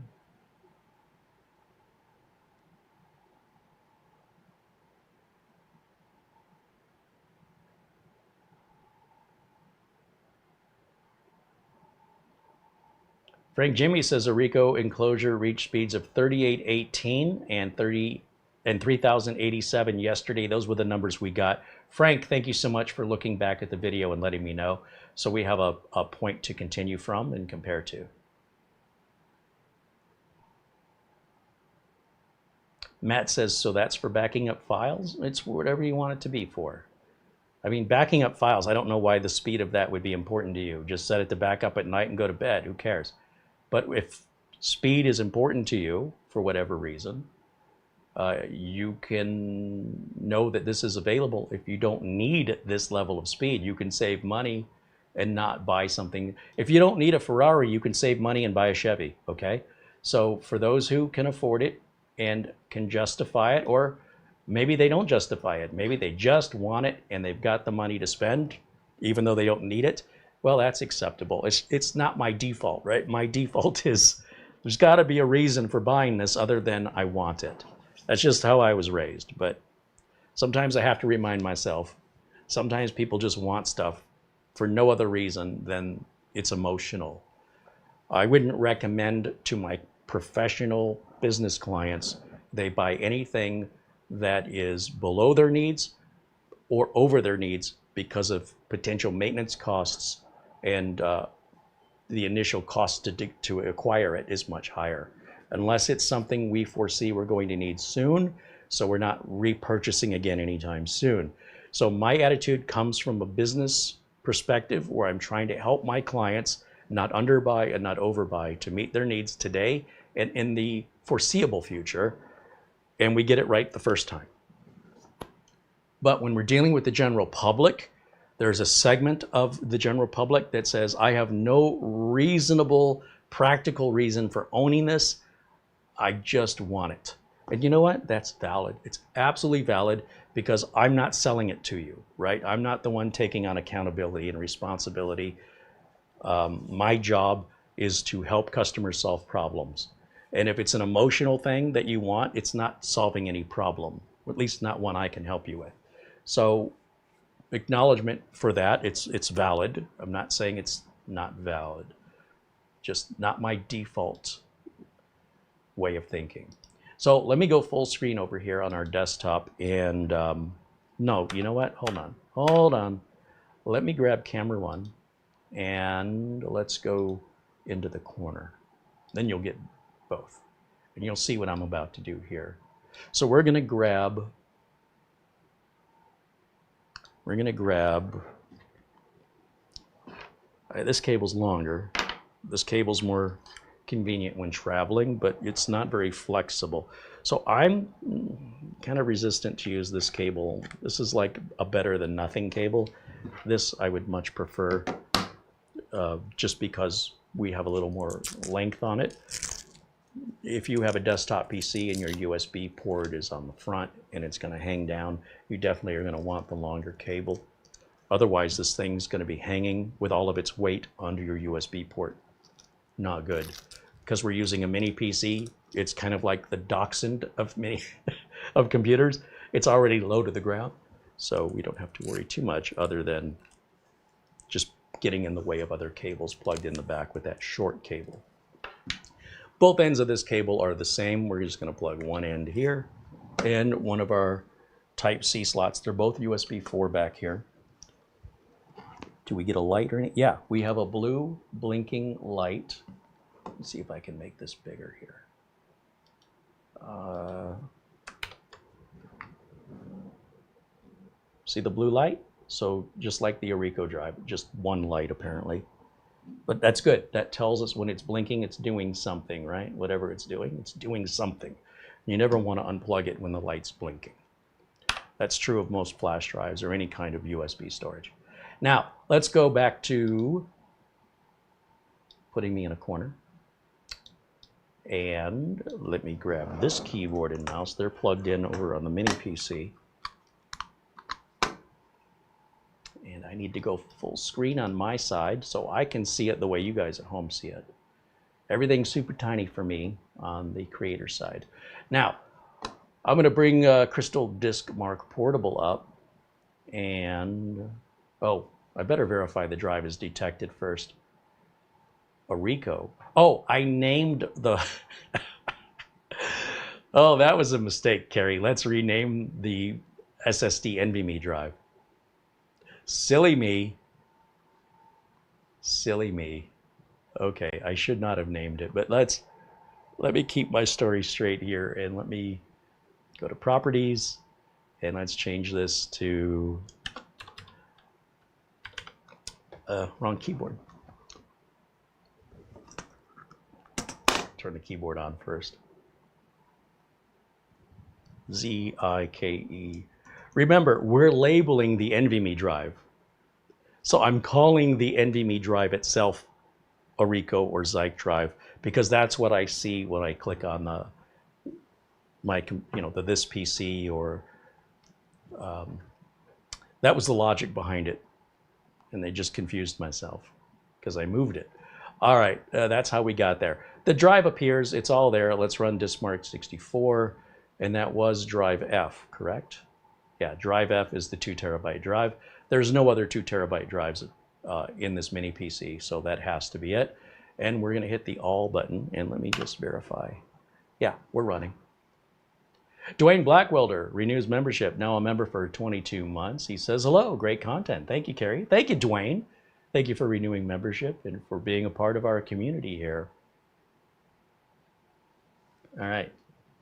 Frank Jimmy says a Rico Enclosure reached speeds of 3818 and 3087 yesterday. Those were the numbers we got. Frank, thank you so much for looking back at the video and letting me know. So we have a point to continue from and compare to. Matt says, so that's for backing up files? It's whatever you want it to be for. I mean, backing up files, I don't know why the speed of that would be important to you. Just set it to back up at night and go to bed. Who cares? But if speed is important to you for whatever reason, you can know that this is available. If you don't need this level of speed, you can save money and not buy something. If you don't need a Ferrari, you can save money and buy a Chevy, okay? So for those who can afford it and can justify it, or maybe they don't justify it, maybe they just want it and they've got the money to spend, even though they don't need it, well, that's acceptable. It's not my default, right? My default is there's got to be a reason for buying this other than I want it. That's just how I was raised. But sometimes I have to remind myself, sometimes people just want stuff for no other reason than it's emotional. I wouldn't recommend to my professional business clients they buy anything that is below their needs or over their needs because of potential maintenance costs, and the initial cost to acquire it is much higher. Unless it's something we foresee we're going to need soon, so we're not repurchasing again anytime soon. So my attitude comes from a business perspective where I'm trying to help my clients not underbuy and not overbuy to meet their needs today and in the foreseeable future, and we get it right the first time. But when we're dealing with the general public, there's a segment of the general public that says, I have no reasonable, practical reason for owning this. I just want it. And you know what? That's valid. It's absolutely valid because I'm not selling it to you, right? I'm not the one taking on accountability and responsibility. My job is to help customers solve problems. And if it's an emotional thing that you want, it's not solving any problem, or at least not one I can help you with. So acknowledgement for that, it's valid. I'm not saying it's not valid, just not my default way of thinking. So let me go full screen over here on our desktop and no, you know what? Hold on. Let me grab camera one and let's go into the corner. Then you'll get both. And you'll see what I'm about to do here. So we're going to grab this cable's longer. This cable's more convenient when traveling, but it's not very flexible. So I'm kind of resistant to use this cable. This is like a better than nothing cable. This I would much prefer, just because we have a little more length on it. If you have a desktop PC and your USB port is on the front and it's going to hang down, you definitely are going to want the longer cable. Otherwise, this thing's going to be hanging with all of its weight onto your USB port. Not good. Because we're using a mini PC, it's kind of like the Dachshund of of computers. It's already low to the ground, so we don't have to worry too much other than just getting in the way of other cables plugged in the back with that short cable. Both ends of this cable are the same. We're just going to plug one end here and one of our Type-C slots. They're both USB 4 back here. Do we get a light or anything? Yeah, we have a blue blinking light. Let's see if I can make this bigger here. See the blue light? So just like the Orico drive, just one light apparently. But that's good. That tells us when it's blinking, it's doing something, right? Whatever it's doing something. You never want to unplug it when the light's blinking. That's true of most flash drives or any kind of USB storage. Now, let's go back to putting me in a corner. And let me grab this keyboard and mouse. They're plugged in over on the mini PC. And I need to go full screen on my side so I can see it the way you guys at home see it. Everything's super tiny for me on the creator side. Now, I'm going to bring Crystal Disk Mark Portable up. And, oh, I better verify the drive is detected first. Orico. Oh, I named the... Oh, that was a mistake, Carey. Let's rename the SSD NVMe drive. Silly me. Silly me. Okay, I should not have named it, but let me keep my story straight here and let me go to properties and let's change this to wrong keyboard. Turn the keyboard on first. ZikeDrive. Remember, we're labeling the NVMe drive. So I'm calling the NVMe drive itself Orico or Zike Drive because that's what I see when I click on this PC or that was the logic behind it. And they just confused myself because I moved it. All right, that's how we got there. The drive appears, it's all there. Let's run diskmark 64, and that was drive F, correct? Yeah, drive F is the 2 terabyte drive. There's no other 2 terabyte drives in this mini PC, so that has to be it. And we're gonna hit the all button, and let me just verify. Yeah, we're running. Dwayne Blackwelder renews membership, now a member for 22 months. He says, hello, great content. Thank you, Carey. Thank you, Dwayne. Thank you for renewing membership and for being a part of our community here. All right,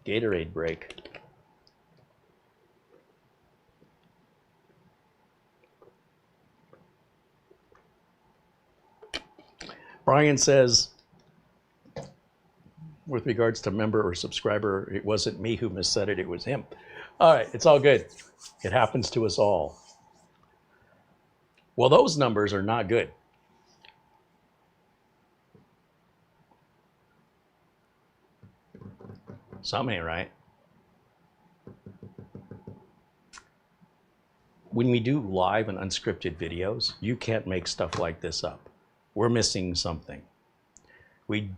Gatorade break. Brian says, with regards to member or subscriber, it wasn't me who missaid it, it was him. All right, it's all good. It happens to us all. Well, those numbers are not good. Something ain't right. When we do live and unscripted videos, you can't make stuff like this up. We're missing something. We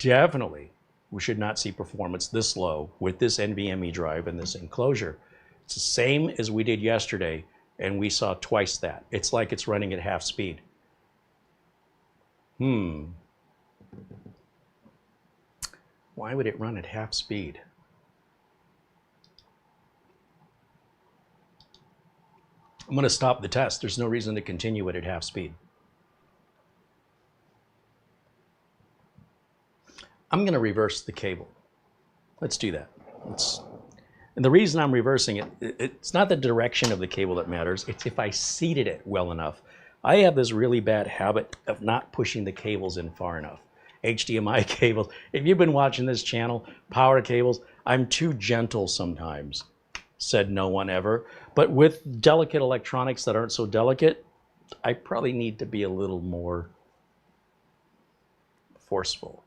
should not see performance this low with this NVMe drive and this enclosure. It's the same as we did yesterday, and we saw twice that. It's like it's running at half speed. Why would it run at half speed? I'm going to stop the test. There's no reason to continue it at half speed. I'm going to reverse the cable. Let's do that. And the reason I'm reversing it, it's not the direction of the cable that matters. It's if I seated it well enough. I have this really bad habit of not pushing the cables in far enough. HDMI cables. If you've been watching this channel, power cables, I'm too gentle sometimes, said no one ever. But with delicate electronics that aren't so delicate, I probably need to be a little more forceful.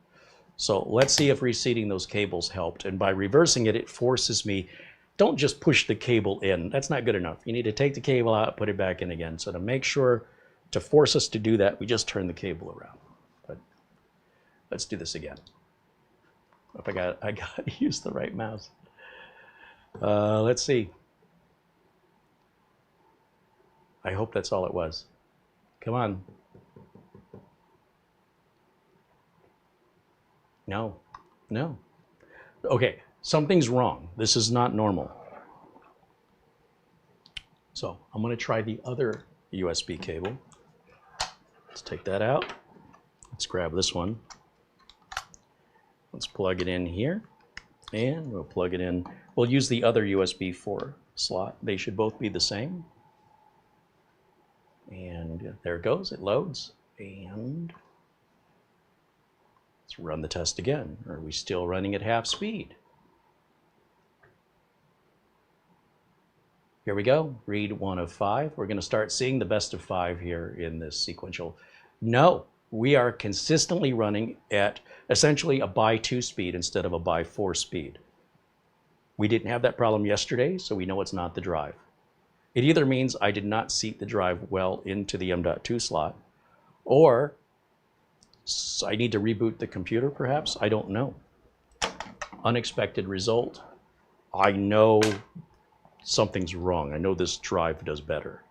So let's see if reseating those cables helped. And by reversing it, it forces me, don't just push the cable in. That's not good enough. You need to take the cable out, put it back in again. So to make sure, to force us to do that, we just turn the cable around. But let's do this again. If I got to use the right mouse. Let's see. I hope that's all it was. Come on. No, no. Okay, something's wrong. This is not normal. So I'm going to try the other USB cable. Let's take that out. Let's grab this one. Let's plug it in here. And we'll plug it in. We'll use the other USB 4 slot. They should both be the same. And there it goes. It loads. And let's run the test again. Are we still running at half speed? Here we go. Read 1 of 5. We're going to start seeing the best of 5 here in this sequential. No, we are consistently running at essentially a by 2 speed instead of a by 4 speed. We didn't have that problem yesterday, so we know it's not the drive. It either means I did not seat the drive well into the M.2 slot, or I need to reboot the computer perhaps. I don't know. Unexpected result. I know something's wrong. I know this drive does better.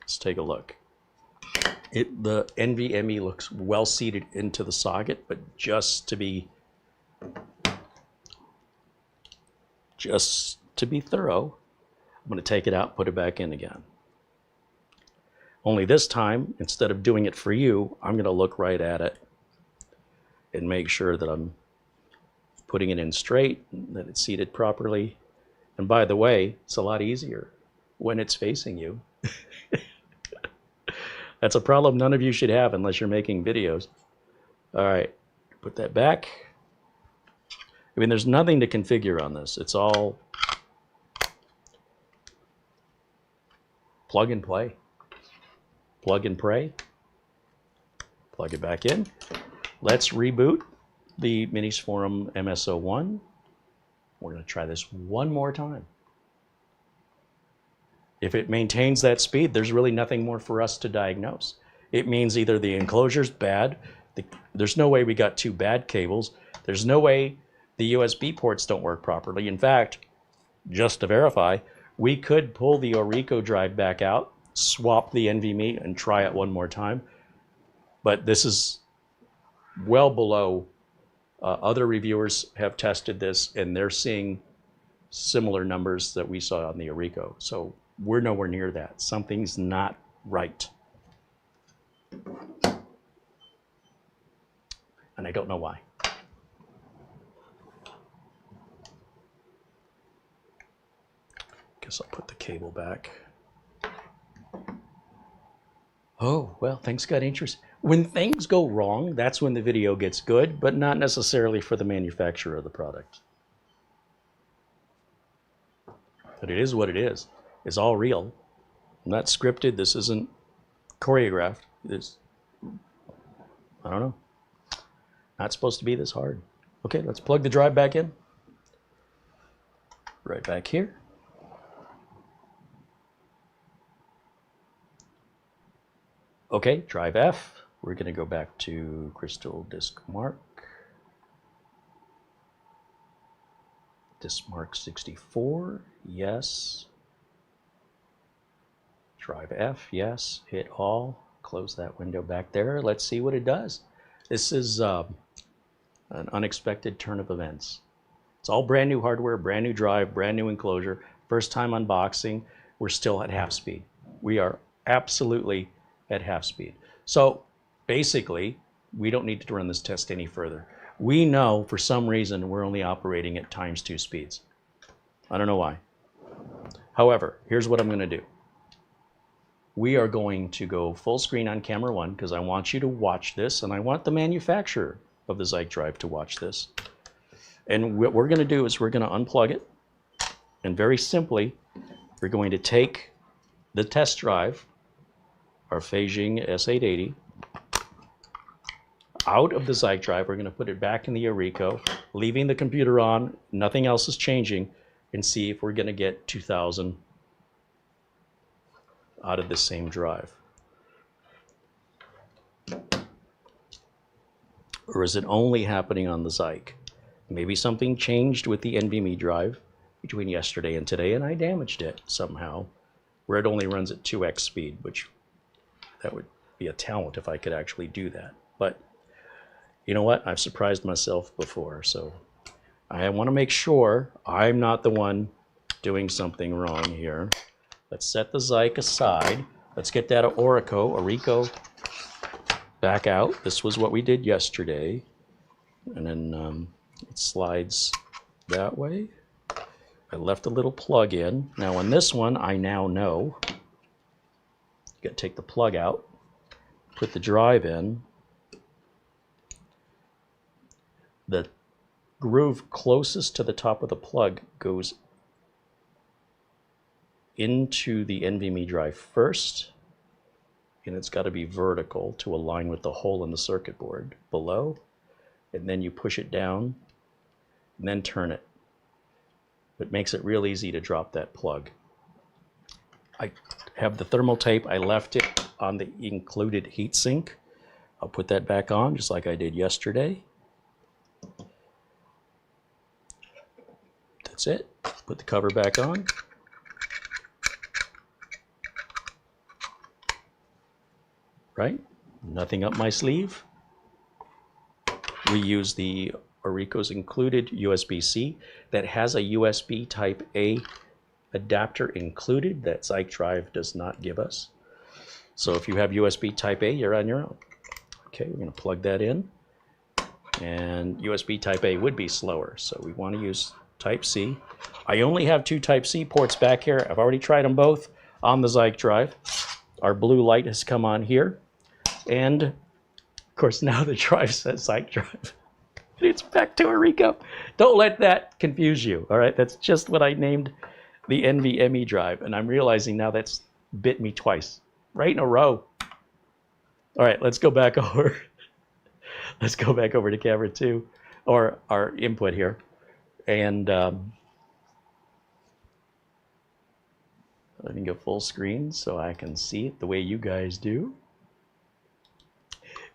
Let's take a look. The NVMe looks well seated into the socket, but just to be thorough, I'm going to take it out, put it back in again. Only this time, instead of doing it for you, I'm going to look right at it and make sure that I'm putting it in straight, that it's seated properly. And by the way, it's a lot easier when it's facing you. That's a problem none of you should have unless you're making videos. All right, put that back. I mean, there's nothing to configure on this. It's all plug and play. Plug and pray. Plug it back in. Let's reboot the Minis Forum MS-01. We're going to try this one more time. If it maintains that speed, there's really nothing more for us to diagnose. It means either the enclosure's bad, there's no way we got 2 bad cables, there's no way the USB ports don't work properly. In fact, just to verify, we could pull the Orico drive back out, swap the NVMe, and try it one more time. But this is well below. Other reviewers have tested this, and they're seeing similar numbers that we saw on the Orico. So we're nowhere near that. Something's not right. And I don't know why. Guess I'll put the cable back. Oh, well, things got interesting. When things go wrong, that's when the video gets good, but not necessarily for the manufacturer of the product. But it is what it is. It's all real. Not scripted. This isn't choreographed. It's, I don't know. Not supposed to be this hard. Okay, let's plug the drive back in. Right back here. Okay, drive F. We're going to go back to Crystal Disk Mark. Disk Mark 64, yes. Drive F, yes. Hit all. Close that window back there. Let's see what it does. This is an unexpected turn of events. It's all brand new hardware, brand new drive, brand new enclosure. First time unboxing. We're still at half speed. We are absolutely at half speed. So basically, We don't need to run this test any further. We know for some reason we're only operating at ×2 speeds. I don't know why. However, here's what I'm going to do. We are going to go full screen on camera 1 because I want you to watch this, and I want the manufacturer of the Zike Drive to watch this. And what we're going to do is we're going to unplug it, and very simply, we're going to take the test drive, our fanxiang S880, out of the Zike Drive. We're going to put it back in the Orico, leaving the computer on, nothing else is changing, and see if we're going to get 2000 out of the same drive. Or is it only happening on the Zike? Maybe something changed with the NVMe drive between yesterday and today, and I damaged it somehow, where it only runs at 2x speed, which that would be a talent if I could actually do that. But you know what? I've surprised myself before, so I want to make sure I'm not the one doing something wrong here. Let's set the Zike aside. Let's get that Orico back out. This was what we did yesterday. And then it slides that way. I left a little plug in. Now on this one, I now know. You got to take the plug out, put the drive in. The groove closest to the top of the plug goes into the NVMe drive first, and it's got to be vertical to align with the hole in the circuit board below, and then you push it down and then turn it. It makes it real easy to drop that plug. I have the thermal tape. I left it on the included heatsink. I'll put that back on just like I did yesterday. That's it. Put the cover back on. Right? Nothing up my sleeve. We use the Orico's included USB-C that has a USB type A adapter included that Zike Drive does not give us. So if you have USB type A, you're on your own. Okay, we're going to plug that in. And USB type A would be slower, so we want to use type C. I only have 2 type C ports back here. I've already tried them both on the Zike Drive. Our blue light has come on here. And of course now the drive says Zike Drive. It's back to Orico. Don't let that confuse you. All right, that's just what I named the NVMe drive, and I'm realizing now that's bit me twice, right in a row. All right, let's go back over. Let's go back over to camera 2, or our input here, and I can go full screen so I can see it the way you guys do.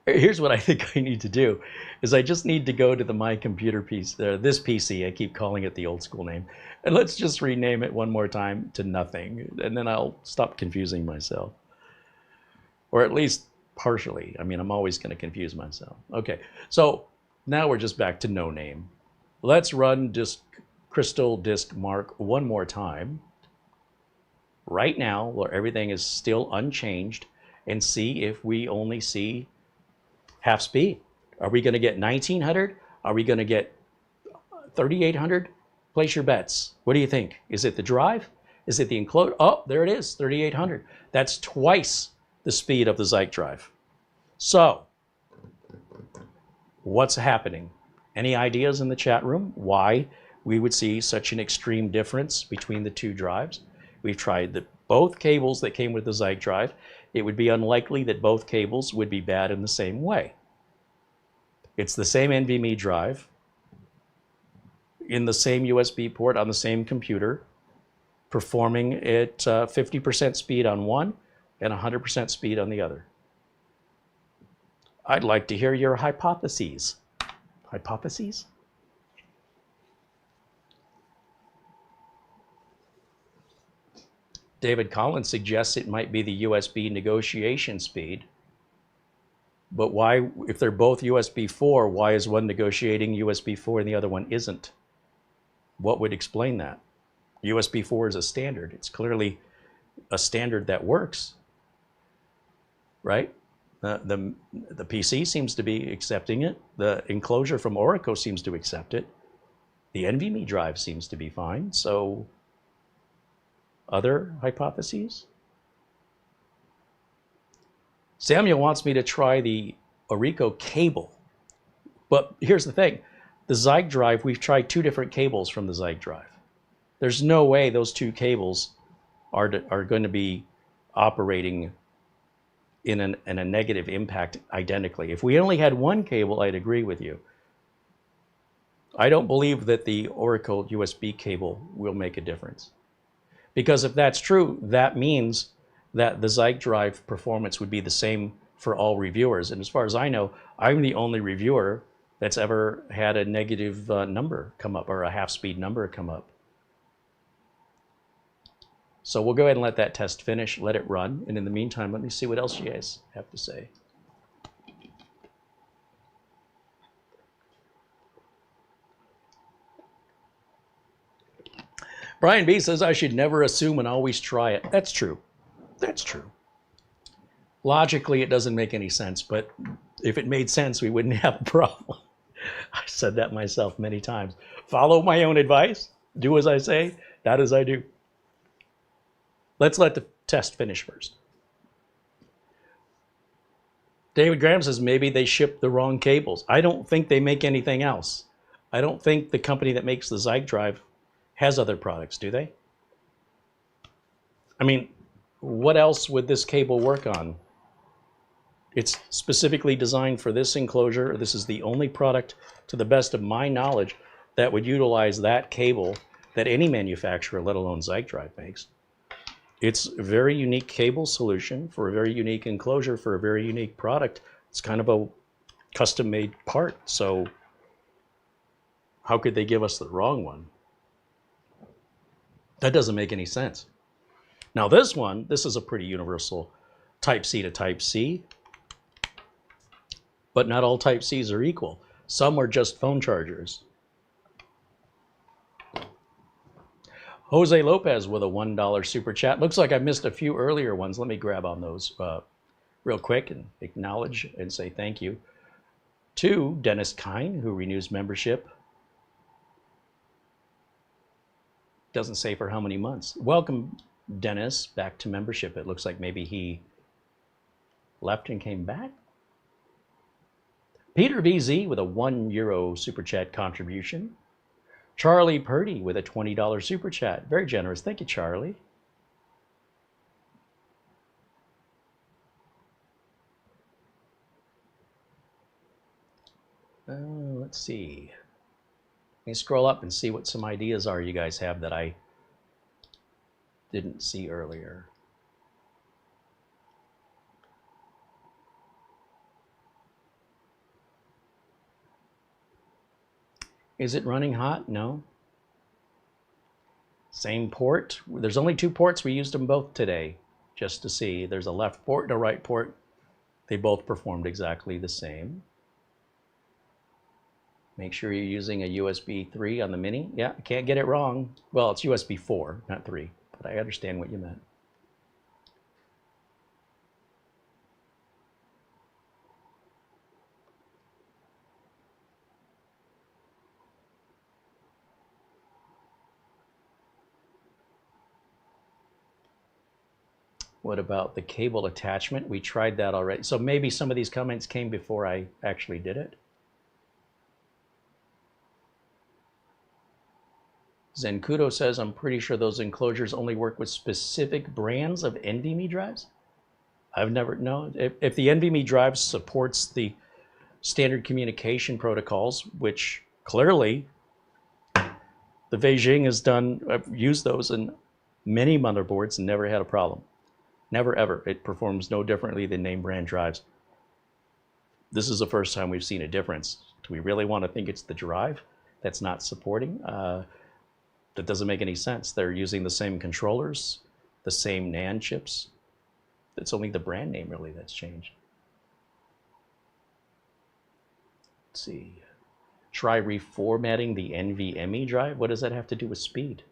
Here's what I think I need to do, is I just need to go to the My Computer piece, this PC, I keep calling it the old school name, and let's just rename it one more time to nothing, and then I'll stop confusing myself. Or at least partially. I mean, I'm always going to confuse myself. Okay, so now we're just back to no name. Let's run Crystal Disk Mark one more time, right now, where everything is still unchanged, and see if we only see half speed. Are we going to get 1900? Are we going to get 3800? Place your bets. What do you think? Is it the drive? Is it the enclosure? Oh, there it is, 3800. That's twice the speed of the Zike Drive. So, what's happening? Any ideas in the chat room why we would see such an extreme difference between the 2 drives? We've tried both cables that came with the Zike Drive. It would be unlikely that both cables would be bad in the same way. It's the same NVMe drive in the same USB port on the same computer, performing at 50% speed on one and 100% speed on the other. I'd like to hear your hypotheses. Hypotheses? David Collins suggests it might be the USB negotiation speed. But why, if they're both USB 4, why is one negotiating USB 4 and the other one isn't? What would explain that? USB 4 is a standard. It's clearly a standard that works, right? The PC seems to be accepting it. The Enclosure from Oracle seems to accept it. The NVMe drive seems to be fine. So, other hypotheses? Samuel wants me to try the Orico cable. But here's the thing. The Zike Drive, we've tried 2 different cables from the Zike Drive. There's no way those 2 cables are going to be operating in a negative impact identically. If we only had 1 cable, I'd agree with you. I don't believe that the Oracle USB cable will make a difference. Because if that's true, that means that the Zike Drive performance would be the same for all reviewers. And as far as I know, I'm the only reviewer that's ever had a negative number come up, or a half-speed number come up. So we'll go ahead and let that test finish, let it run, and in the meantime, let me see what else you guys have to say. Brian B says, I should never assume and always try it. That's true. That's true. Logically, it doesn't make any sense, but if it made sense, we wouldn't have a problem. I said that myself many times. Follow my own advice. Do as I say, not as I do. Let's let the test finish first. David Graham says maybe they shipped the wrong cables. I don't think they make anything else. I don't think the company that makes the Zike Drive has other products, do they? I mean, what else would this cable work on? It's specifically designed for this enclosure. This is the only product, to the best of my knowledge, that would utilize that cable that any manufacturer, let alone Zike Drive, makes. It's a very unique cable solution for a very unique enclosure for a very unique product. It's kind of a custom-made part, so how could they give us the wrong one? That doesn't make any sense. Now this one, this is a pretty universal Type-C to Type-C, but not all Type-Cs are equal. Some are just phone chargers. Jose Lopez with a $1 super chat. Looks like I missed a few earlier ones. Let me grab on those real quick and acknowledge and say thank you to Dennis Kine, who renews membership. Doesn't say for how many months. Welcome, Dennis, back to membership. It looks like maybe he left and came back. Peter VZ with a €1 super chat contribution. Charlie Purdy with a $20 super chat. Very generous. Thank you, Charlie. Let's see. Let me scroll up and see what some ideas are you guys have that I didn't see earlier. Is it running hot? No. Same port. There's only 2 ports. We used them both today just to see. There's a left port and a right port. They both performed exactly the same. Make sure you're using a USB 3 on the Mini. Yeah, can't get it wrong. Well, it's USB 4, not 3, but I understand what you meant. What about the cable attachment? We tried that already. So maybe some of these comments came before I actually did it. Zenkudo says, I'm pretty sure those enclosures only work with specific brands of NVMe drives. I've never known. If the NVMe drive supports the standard communication protocols, which clearly the Beijing has done, I've used those in many motherboards and never had a problem. Never, ever. It performs no differently than name brand drives. This is the first time we've seen a difference. Do we really want to think it's the drive that's not supporting? That doesn't make any sense. They're using the same controllers, the same NAND chips. It's only the brand name really that's changed. Let's see. Try reformatting the NVMe drive. What does that have to do with speed?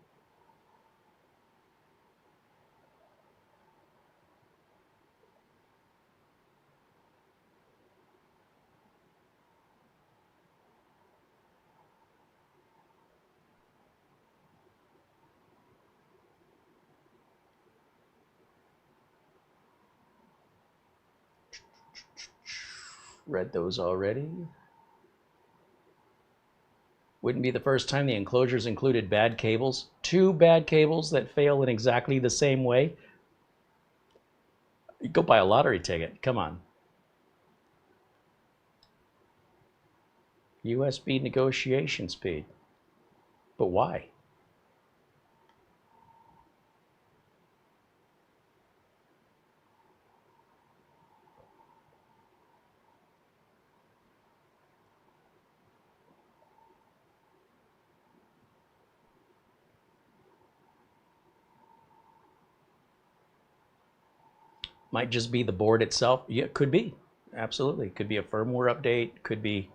read those already. Wouldn't be the first time the enclosures included bad cables. 2 bad cables that fail in exactly the same way. You go buy a lottery ticket. Come on. USB negotiation speed. But why? Might just be the board itself. Yeah, could be. Absolutely. Could be a firmware update. Could be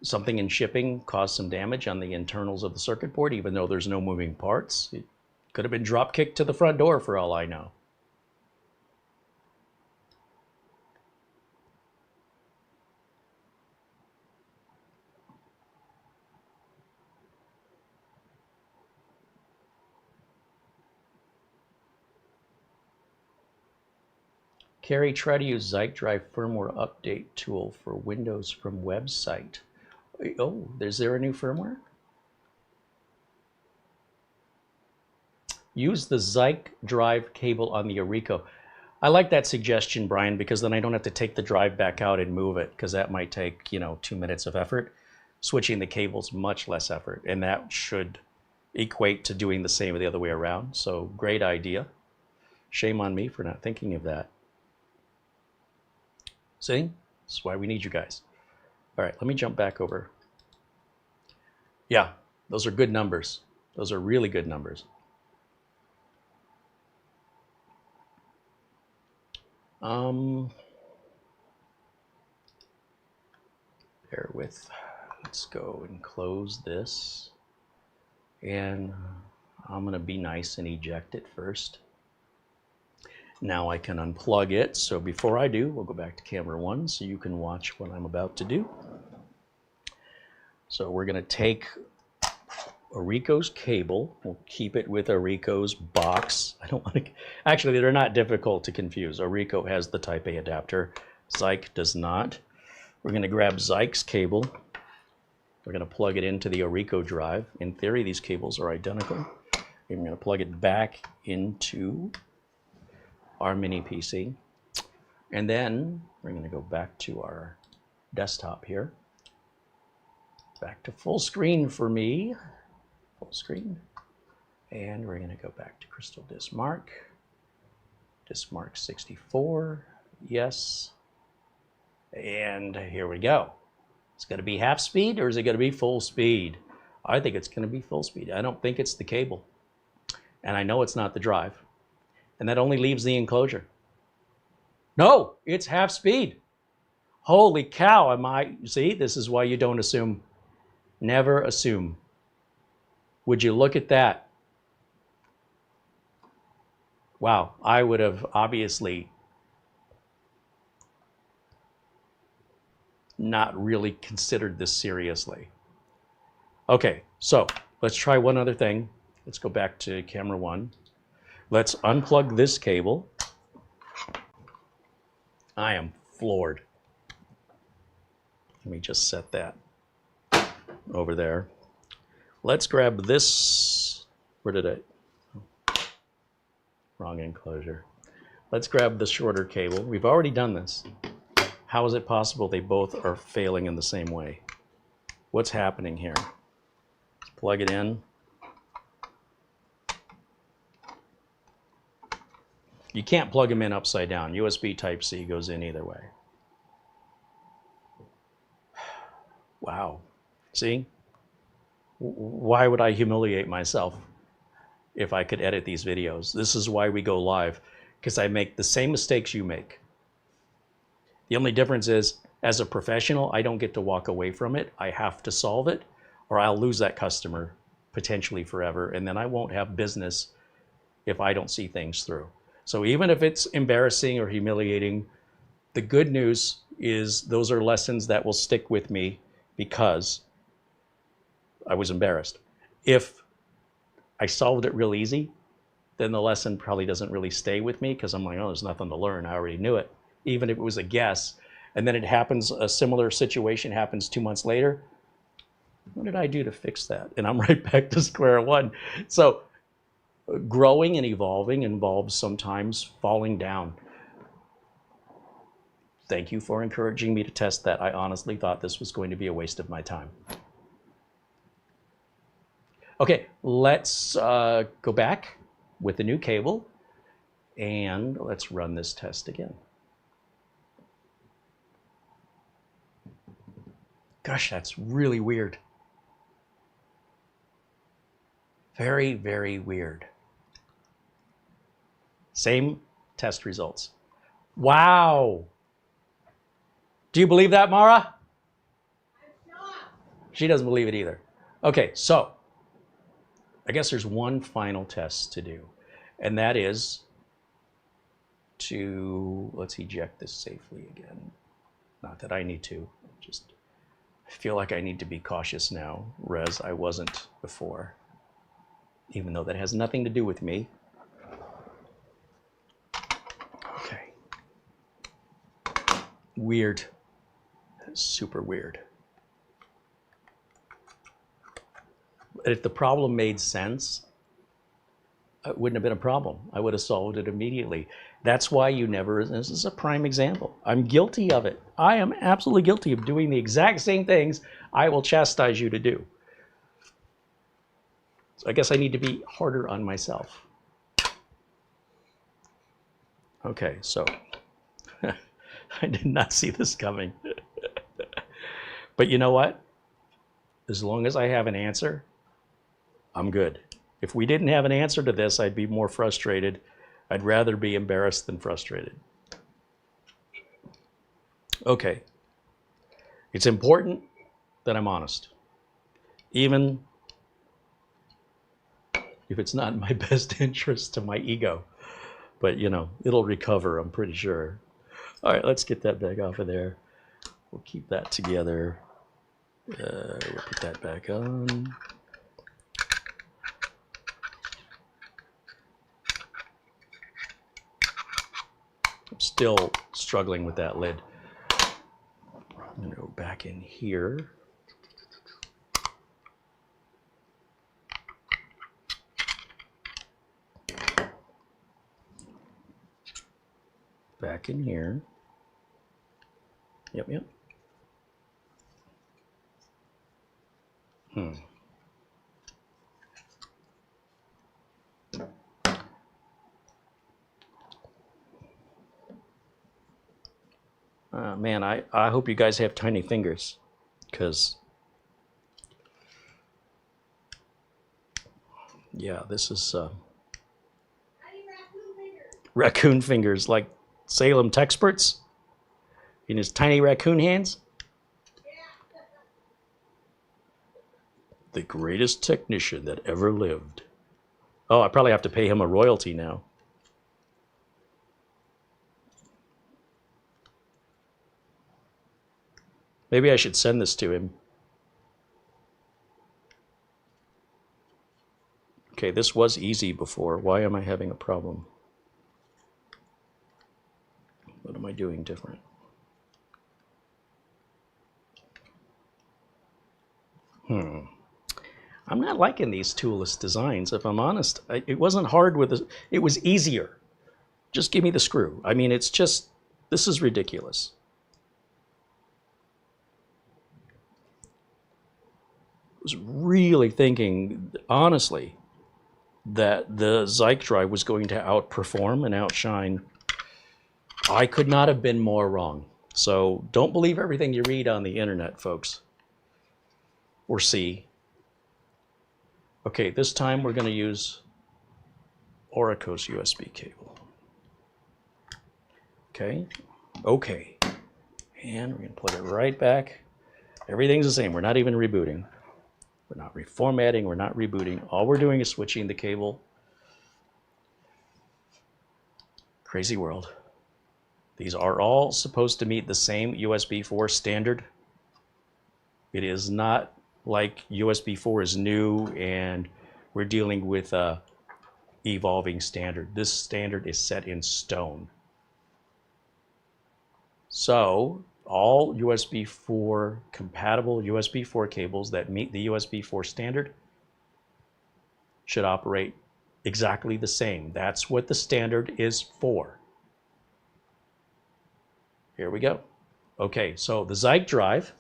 something in shipping caused some damage on the internals of the circuit board, even though there's no moving parts. It could have been drop kicked to the front door for all I know. Carey, try to use Zike Drive firmware update tool for Windows from website. Oh, is there a new firmware? Use the Zike Drive cable on the Orico. I like that suggestion, Brian, because then I don't have to take the drive back out and move it, because that might take, 2 minutes of effort. Switching the cable's much less effort, and that should equate to doing the same the other way around. So great idea. Shame on me for not thinking of that. See? That's why we need you guys. All right, let me jump back over. Yeah, those are good numbers. Those are really good numbers. Bear with. Let's go and close this. And I'm going to be nice and eject it first. Now I can unplug it. So before I do, we'll go back to camera 1 so you can watch what I'm about to do. So we're going to take Orico's cable. We'll keep it with Orico's box. I don't want to... Actually, they're not difficult to confuse. Orico has the Type A adapter. Zike does not. We're going to grab Zike's cable. We're going to plug it into the Orico drive. In theory, these cables are identical. And we're going to plug it back into our mini PC. And then we're going to go back to our desktop here. Back to full screen for me. Full screen. And we're going to go back to Crystal Disk Mark. Disk Mark 64. Yes. And here we go. It's going to be half speed, or is it going to be full speed? I think it's going to be full speed. I don't think it's the cable. And I know it's not the drive. And that only leaves the enclosure. No, it's half speed. Holy cow, see, this is why you don't assume. Never assume. Would you look at that? Wow, I would have obviously not really considered this seriously. Okay, so let's try one other thing. Let's go back to camera 1. Let's unplug this cable. I am floored. Let me just set that over there. Let's grab this. Where did wrong enclosure. Let's grab the shorter cable. We've already done this. How is it possible they both are failing in the same way? What's happening here? Let's plug it in. You can't plug them in upside down. USB Type-C goes in either way. Wow. See? Why would I humiliate myself if I could edit these videos? This is why we go live, because I make the same mistakes you make. The only difference is, as a professional, I don't get to walk away from it. I have to solve it, or I'll lose that customer potentially forever, and then I won't have business if I don't see things through. So even if it's embarrassing or humiliating, the good news is those are lessons that will stick with me because I was embarrassed. If I solved it real easy, then the lesson probably doesn't really stay with me because I'm like, oh, there's nothing to learn. I already knew it. Even if it was a guess, and then it happens, a similar situation happens 2 months later. What did I do to fix that? And I'm right back to square one. So growing and evolving involves sometimes falling down. Thank you for encouraging me to test that. I honestly thought this was going to be a waste of my time. Okay, let's go back with the new cable and let's run this test again. Gosh, that's really weird. Very, very weird. Same test results. Wow. Do you believe that, Mara? She doesn't believe it either. Okay, so I guess there's one final test to do, and that is to, let's eject this safely again. Not that I need to, just I feel like I need to be cautious now, whereas I wasn't before, even though that has nothing to do with me. Okay. Weird. That's super weird. If the problem made sense, it wouldn't have been a problem. I would have solved it immediately. That's why you never, this is a prime example. I'm guilty of it. I am absolutely guilty of doing the exact same things I will chastise you to do. So I guess I need to be harder on myself. Okay, so I did not see this coming. But you know what? As long as I have an answer, I'm good. If we didn't have an answer to this, I'd be more frustrated. I'd rather be embarrassed than frustrated. Okay. It's important that I'm honest, even if it's not in my best interest to my ego. But, you know, it'll recover, I'm pretty sure. All right, let's get that back off of there. We'll keep that together. We'll put that back on. I'm still struggling with that lid. I'm gonna go back in here. Back in here. Yep. Man, I hope you guys have tiny fingers, because yeah, this is raccoon fingers, like Salem Texperts in his tiny raccoon hands. The greatest technician that ever lived. Oh, I probably have to pay him a royalty now. Maybe I should send this to him. Okay, this was easy before. Why am I having a problem? What am I doing different? I'm not liking these toolless designs, if I'm honest. It wasn't hard with this. It was easier. Just give me the screw. I mean, it's just, this is ridiculous. I was really thinking, honestly, that the Zike Drive was going to outperform and outshine. I could not have been more wrong. So don't believe everything you read on the internet, folks, or see. Okay, this time we're going to use Oricos USB cable. Okay, and we're going to put it right back. Everything's the same. We're not even rebooting. We're not reformatting, we're not rebooting. All we're doing is switching the cable. Crazy world. These are all supposed to meet the same USB 4 standard. It is not like USB 4 is new and we're dealing with a evolving standard. This standard is set in stone. So All USB 4 compatible USB 4 cables that meet the USB 4 standard should operate exactly the same. That's what the standard is for. Here we go. Okay, so the Zike Drive,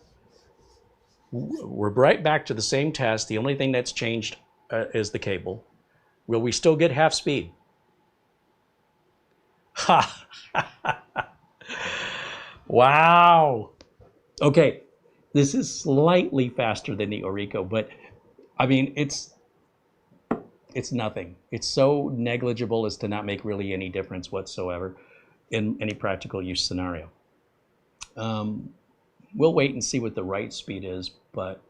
we're right back to the same test. The only thing that's changed is the cable. Will we still get half speed? Ha! Wow. Okay, this is slightly faster than the Orico, but I mean, it's nothing. It's so negligible as to not make really any difference whatsoever in any practical use scenario. We'll wait and see what the write speed is, but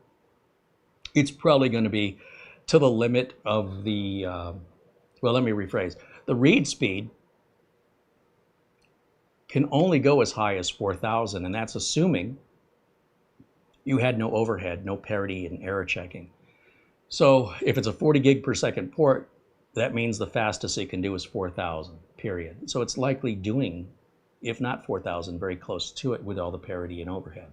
it's probably going to be to the limit of the, well, let me rephrase. The read speed can only go as high as 4,000, and that's assuming you had no overhead, no parity and error checking. So if it's a 40 gig per second port, that means the fastest it can do is 4,000, period. So it's likely doing, if not 4,000, very close to it with all the parity and overhead.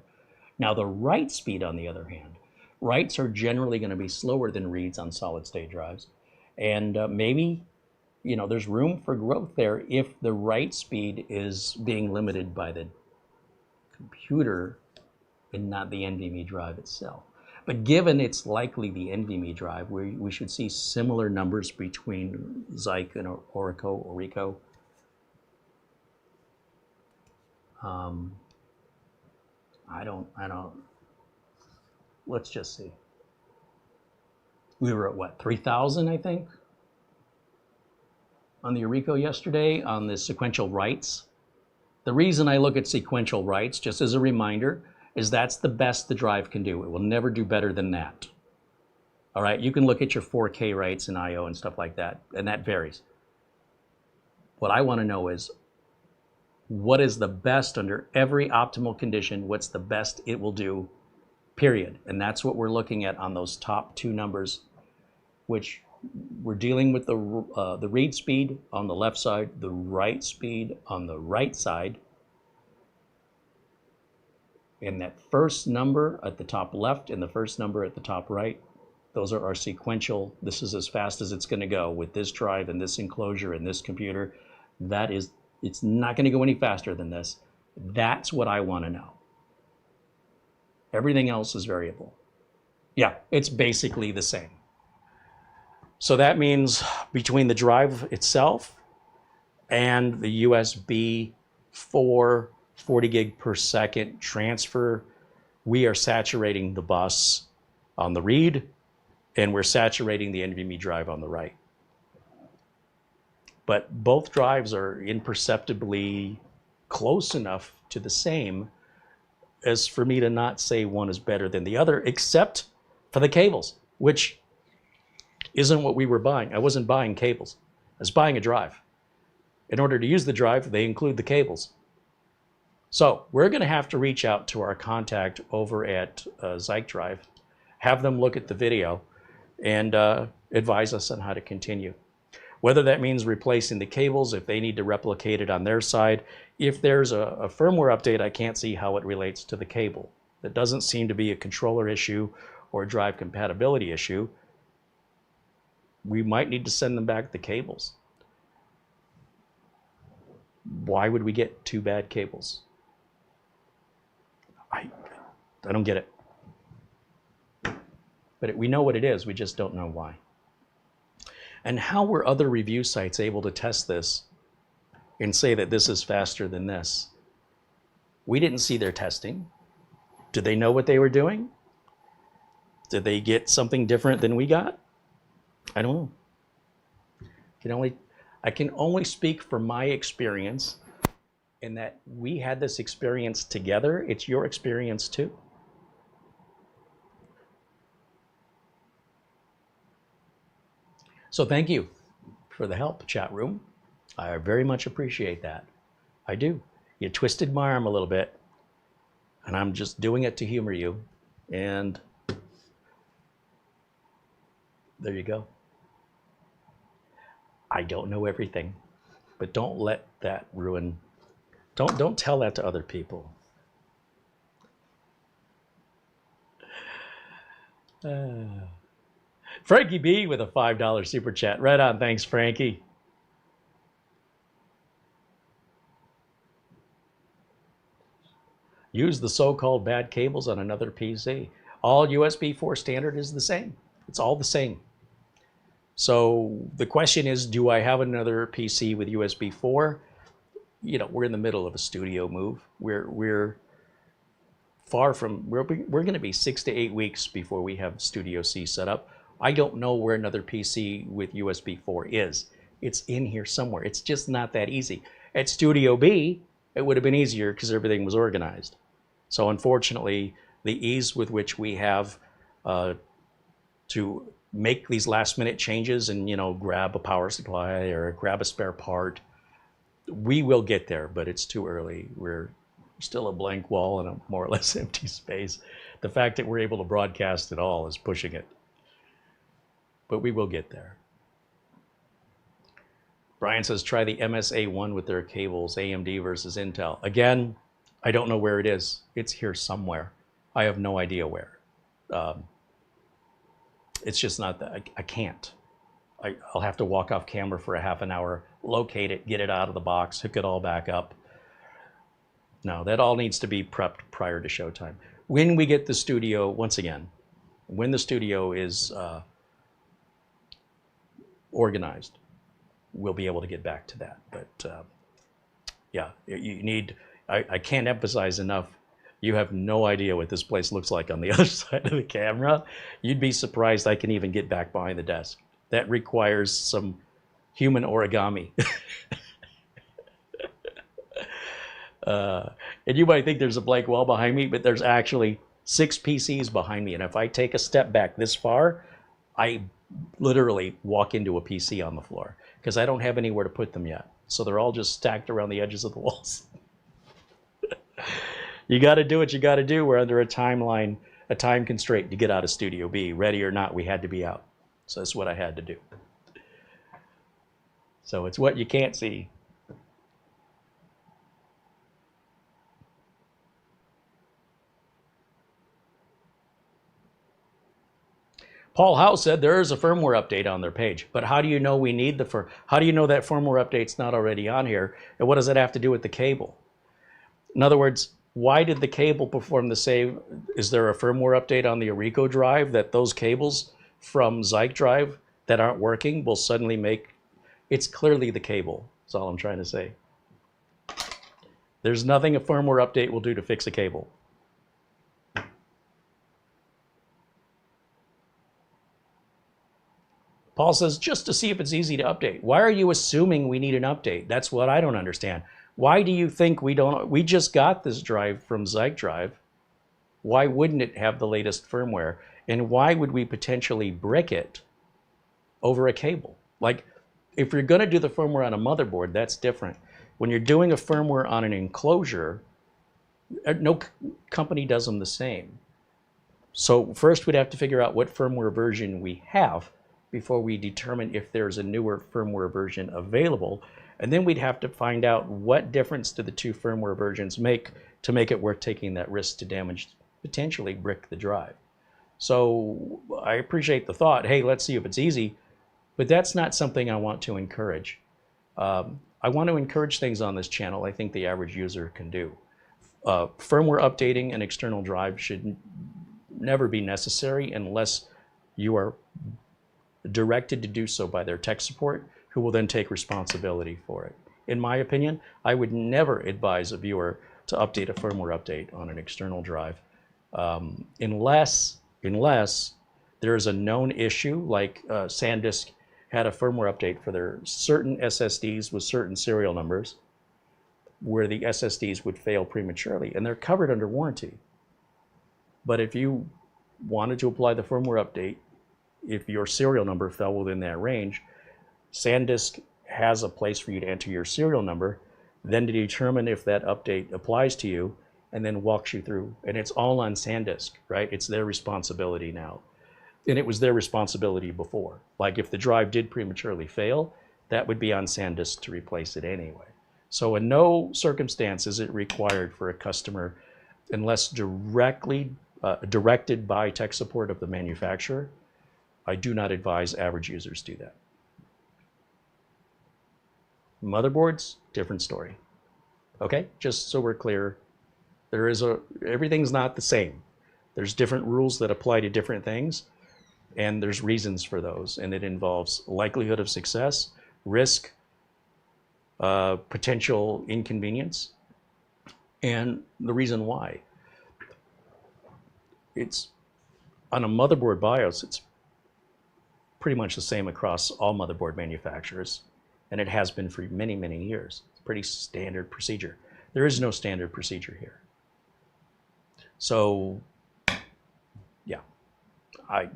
Now the write speed, on the other hand, writes are generally going to be slower than reads on solid state drives. And maybe, you know, there's room for growth there if the write speed is being limited by the computer and not the NVMe drive itself. But given it's likely the NVMe drive, we should see similar numbers between Zike and Orico. I don't, let's just see. We were at what, 3,000, I think, on the Orico yesterday on the sequential writes. The reason I look at sequential writes, just as a reminder, is that's the best the drive can do. It will never do better than that. All right, you can look at your 4K writes and IO and stuff like that, and that varies. What I want to know is, what is the best under every optimal condition? What's the best it will do, period? And that's what we're looking at on those top two numbers, which we're dealing with the read speed on the left side, the write speed on the right side. And that first number at the top left and the first number at the top right, those are our sequential. This is as fast as it's going to go with this drive and this enclosure and this computer. That is, it's not going to go any faster than this. That's what I want to know. Everything else is variable. Yeah, it's basically the same. So that means between the drive itself and the USB 4 40 gig per second transfer, we are saturating the bus on the read, and we're saturating the NVMe drive on the write. But both drives are imperceptibly close enough to the same as for me to not say one is better than the other, except for the cables, which isn't what we were buying. I wasn't buying cables. I was buying a drive. In order to use the drive, they include the cables. So we're going to have to reach out to our contact over at Zike Drive, have them look at the video, and advise us on how to continue. Whether that means replacing the cables, if they need to replicate it on their side. If there's a firmware update, I can't see how it relates to the cable. That doesn't seem to be a controller issue or a drive compatibility issue. We might need to send them back the cables. Why would we get two bad cables? I don't get it. But we know what it is, we just don't know why. And how were other review sites able to test this and say that this is faster than this? We didn't see their testing. Did they know what they were doing? Did they get something different than we got? I don't know. I can only speak for my experience, in that we had this experience together. It's your experience too. So thank you for the help, chat room. I very much appreciate that. I do. You twisted my arm a little bit, and I'm just doing it to humor you. And there you go. I don't know everything, but don't let that ruin, don't tell that to other people. Frankie B with a $5 super chat. Right on. Thanks, Frankie. Use the so-called bad cables on another PC. All USB 4 standard is the same. It's all the same. So the question is, do I have another PC with USB 4? You know, we're in the middle of a studio move. We're far from, we're going to be 6 to 8 weeks before we have Studio C set up. I don't know where another PC with USB 4 is. It's in here somewhere. It's just not that easy. At Studio B, it would have been easier because everything was organized. So unfortunately, the ease with which we have to make these last minute changes and, you know, grab a power supply or grab a spare part, we will get there, but it's too early. We're still a blank wall and a more or less empty space. The fact that we're able to broadcast at all is pushing it, but we will get there. Brian says, try the MSA1 with their cables, AMD versus Intel. Again, I don't know where it is. It's here somewhere. I have no idea where. It's just not that, I can't. I'll have to walk off camera for a half an hour, locate it, get it out of the box, hook it all back up. No, that all needs to be prepped prior to showtime. When we get the studio, once again, when the studio is organized, we'll be able to get back to that. But yeah, you need, I can't emphasize enough, you have no idea what this place looks like on the other side of the camera. You'd be surprised I can even get back behind the desk. That requires some human origami. And you might think there's a blank wall behind me, but there's actually 6 PCs behind me. And if I take a step back this far, I literally walk into a PC on the floor because I don't have anywhere to put them yet. So they're all just stacked around the edges of the walls. You got to do what you got to do. We're under a timeline, a time constraint to get out of Studio B. Ready or not, we had to be out. So that's what I had to do. So it's what you can't see. Paul House said there is a firmware update on their page, but how do you know we need the how do you know that firmware update's not already on here? And what does that have to do with the cable? In other words, why did the cable perform the same? Is there a firmware update on the Arico drive that those cables from Zike Drive that aren't working will suddenly make? It's clearly the cable. That's all I'm trying to say. There's nothing a firmware update will do to fix a cable. Paul says, just to see if it's easy to update. Why are you assuming we need an update? That's what I don't understand. Why do you think we don't? We just got this drive from Zike Drive. Why wouldn't it have the latest firmware? And why would we potentially brick it over a cable? Like, if you're going to do the firmware on a motherboard, that's different. When you're doing a firmware on an enclosure, no company does them the same. So first we'd have to figure out what firmware version we have before we determine if there's a newer firmware version available. And then we'd have to find out what difference do the two firmware versions make to make it worth taking that risk to damage, potentially brick the drive. So I appreciate the thought, hey, let's see if it's easy, but that's not something I want to encourage. I want to encourage things on this channel I think the average user can do. Firmware updating an external drive should never be necessary unless you are directed to do so by their tech support, who will then take responsibility for it. In my opinion, I would never advise a viewer to update a firmware update on an external drive unless there is a known issue, like SanDisk had a firmware update for their certain SSDs with certain serial numbers where the SSDs would fail prematurely, and they're covered under warranty. But if you wanted to apply the firmware update, if your serial number fell within that range, SanDisk has a place for you to enter your serial number, then to determine if that update applies to you, and then walks you through. And it's all on SanDisk, right? It's their responsibility now. And it was their responsibility before. Like if the drive did prematurely fail, that would be on SanDisk to replace it anyway. So in no circumstance is it required for a customer, unless directly directed by tech support of the manufacturer. I do not advise average users do that. Motherboards, different story. Okay, just so we're clear, everything's not the same. There's different rules that apply to different things, and there's reasons for those, and it involves likelihood of success, risk, potential inconvenience, and the reason why. It's on a motherboard BIOS, it's pretty much the same across all motherboard manufacturers, and it has been for many, many years. It's a pretty standard procedure. There is no standard procedure here. So, yeah, I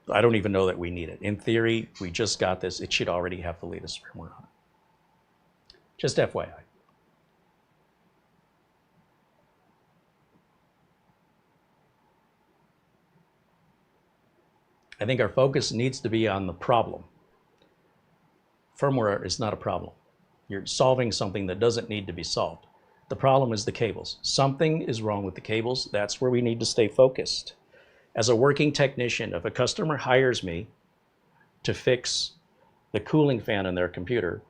don't even know that we need it. In theory, we just got this. It should already have the latest firmware on it. Just FYI. I think our focus needs to be on the problem. Firmware is not a problem. You're solving something that doesn't need to be solved. The problem is the cables. Something is wrong with the cables. That's where we need to stay focused. As a working technician, if a customer hires me to fix the cooling fan in their computer,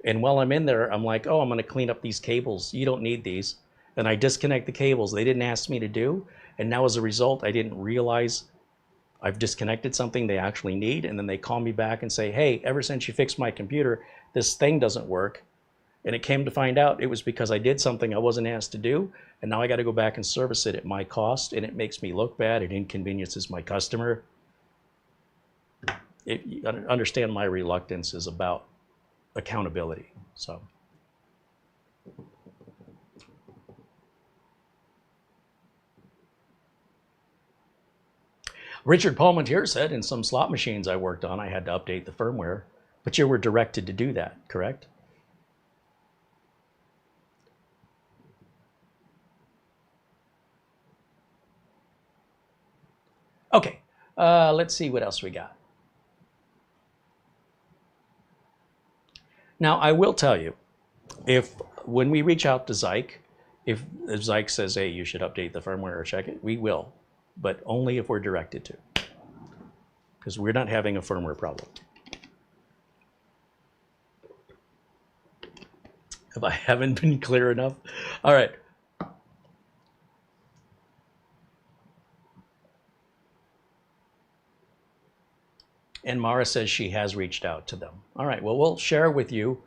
and while I'm in there, I'm like, oh, I'm going to clean up these cables. You don't need these. And I disconnect the cables they didn't ask me to do. And now as a result, I didn't realize I've disconnected something they actually need, and then they call me back and say, hey, ever since you fixed my computer, this thing doesn't work. And it came to find out it was because I did something I wasn't asked to do, and now I got to go back and service it at my cost, and it makes me look bad. It inconveniences my customer. You understand my reluctance is about accountability. So. Richard Palmentier said, in some slot machines I worked on, I had to update the firmware, but you were directed to do that, correct? Okay, let's see what else we got. Now, I will tell you, when we reach out to Zike, if Zike says, hey, you should update the firmware or check it, we will. But only if we're directed to, because we're not having a firmware problem. If I haven't been clear enough. All right. And Mara says she has reached out to them. All right, well, we'll share with you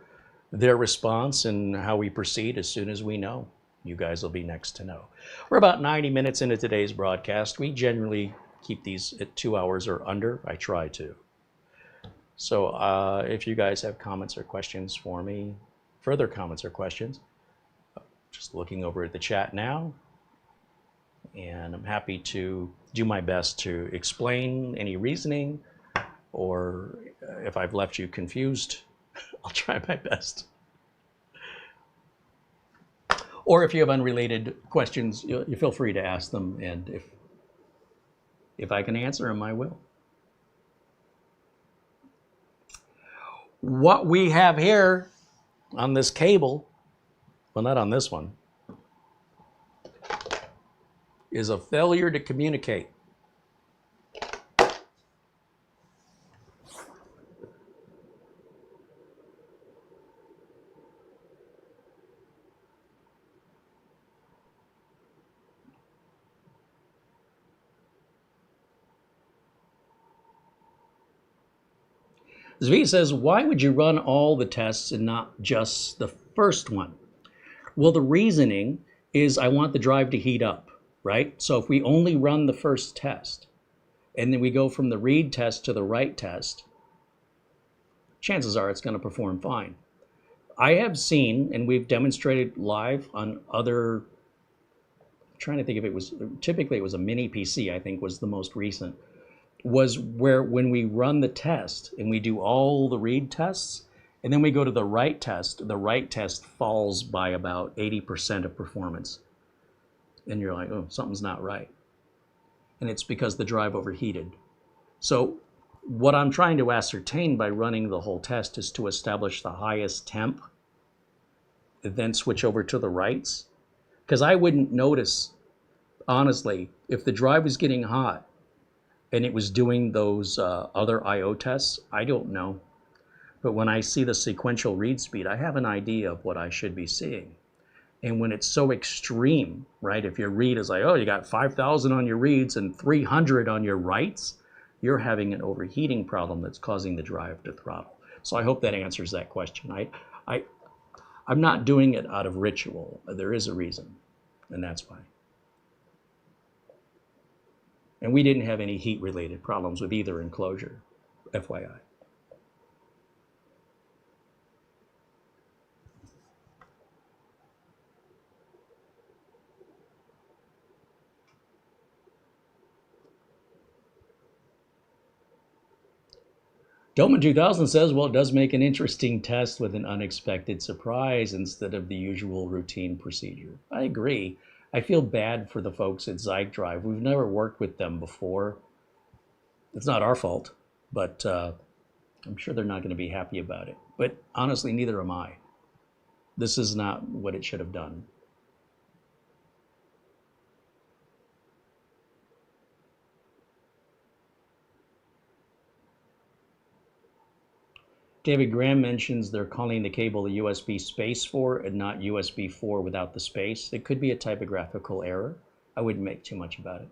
their response and how we proceed as soon as we know. You guys will be next to know. We're about 90 minutes into today's broadcast. We generally keep these at 2 hours or under. I try to. So if you guys have comments or questions for me, further comments or questions, just looking over at the chat now. And I'm happy to do my best to explain any reasoning, or if I've left you confused, I'll try my best. Or if you have unrelated questions, you feel free to ask them, and if I can answer them, I will. What we have here on this cable, well, not on this one, is a failure to communicate. Zvi says, why would you run all the tests and not just the first one? Well, the reasoning is I want the drive to heat up, right? So if we only run the first test, and then we go from the read test to the write test, chances are it's going to perform fine. I have seen, and we've demonstrated live on other, I'm trying to think if it was, typically it was a mini PC, I think was the most recent, was where when we run the test and we do all the read tests, and then we go to the write test falls by about 80% of performance. And you're like, oh, something's not right. And it's because the drive overheated. So what I'm trying to ascertain by running the whole test is to establish the highest temp, and then switch over to the writes. Because I wouldn't notice honestly, if the drive was getting hot and it was doing those other I/O tests, I don't know. But when I see the sequential read speed, I have an idea of what I should be seeing. And when it's so extreme, right? If your read is like, oh, you got 5,000 on your reads and 300 on your writes, you're having an overheating problem that's causing the drive to throttle. So I hope that answers that question. I'm not doing it out of ritual. There is a reason, and that's why. And we didn't have any heat-related problems with either enclosure, FYI. Doman 2000 says, well, it does make an interesting test with an unexpected surprise instead of the usual routine procedure. I agree. I feel bad for the folks at Zike Drive. We've never worked with them before. It's not our fault, but I'm sure they're not going to be happy about it. But honestly, neither am I. This is not what it should have done. David Graham mentions they're calling the cable a USB space 4 and not USB 4 without the space. It could be a typographical error. I wouldn't make too much about it.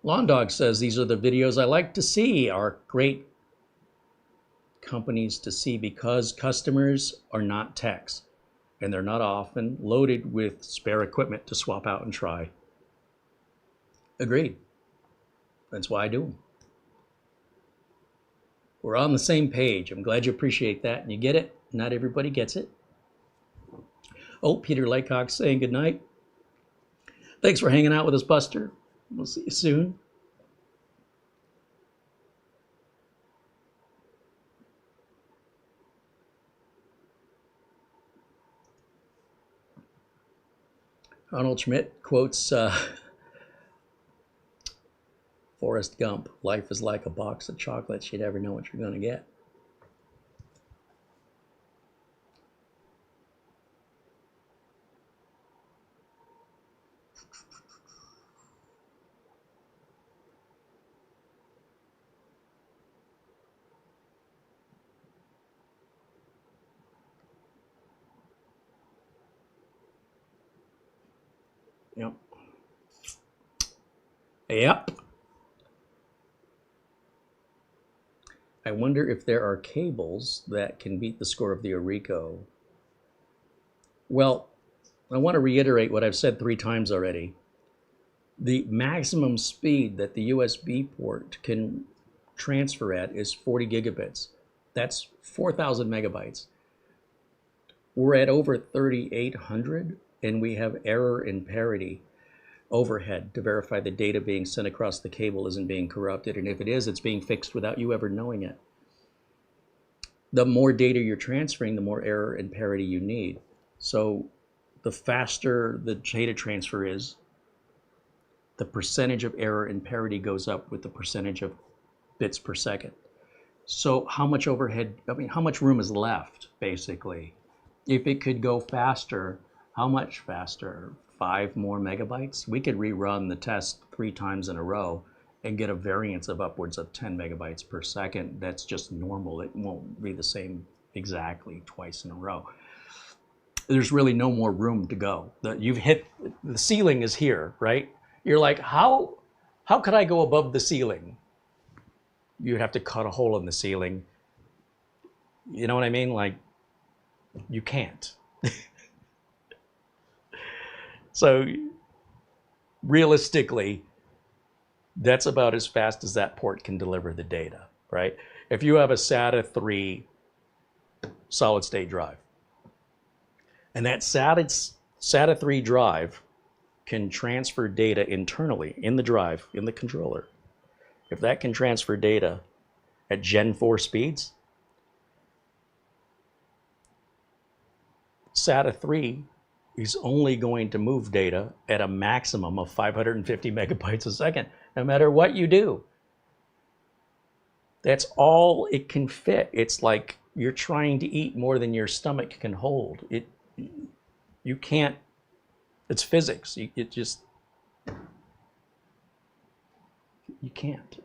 Lawn Dog says, these are the videos I like to see, are great companies to see because customers are not techs and they're not often loaded with spare equipment to swap out and try. Agreed. That's why I do them. We're on the same page. I'm glad you appreciate that and you get it. Not everybody gets it. Oh, Peter Laycock saying good night. Thanks for hanging out with us, Buster. We'll see you soon. Arnold Schmidt quotes Forrest Gump, life is like a box of chocolates. You never know what you're going to get. Yep. Yep. I wonder if there are cables that can beat the score of the Orico. Well, I want to reiterate what I've said 3 times already. The maximum speed that the USB port can transfer at is 40 gigabits. That's 4,000 megabytes. We're at over 3,800, and we have error and parity overhead to verify the data being sent across the cable isn't being corrupted. And if it is, it's being fixed without you ever knowing it. The more data you're transferring, the more error and parity you need. So the faster the data transfer is, the percentage of error and parity goes up with the percentage of bits per second. So how much overhead, how much room is left, basically? If it could go faster, how much faster? 5 more megabytes? We could rerun the test 3 times in a row and get a variance of upwards of 10 megabytes per second. That's just normal. It won't be the same exactly twice in a row. There's really no more room to go. You've hit, the ceiling is here, right? You're like, how could I go above the ceiling? You'd have to cut a hole in the ceiling. You know what I mean? Like, you can't. So realistically, that's about as fast as that port can deliver the data, right? If you have a SATA 3 solid state drive, and that SATA 3 drive can transfer data internally in the drive, in the controller, if that can transfer data at Gen 4 speeds, SATA 3 is only going to move data at a maximum of 550 megabytes a second, no matter what you do. That's all it can fit. It's like you're trying to eat more than your stomach can hold. You can't, it's physics. You can't.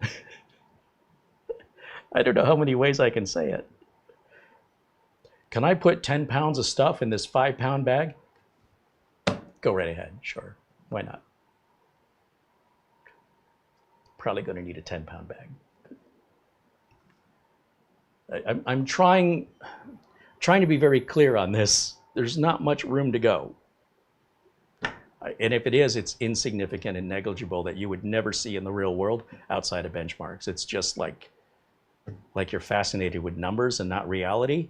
I don't know how many ways I can say it. Can I put 10 pounds of stuff in this 5-pound bag? Go right ahead, sure. Why not? Probably going to need a 10-pound bag. I'm trying to be very clear on this. There's not much room to go. And if it is, it's insignificant and negligible that you would never see in the real world outside of benchmarks. It's just like you're fascinated with numbers and not reality.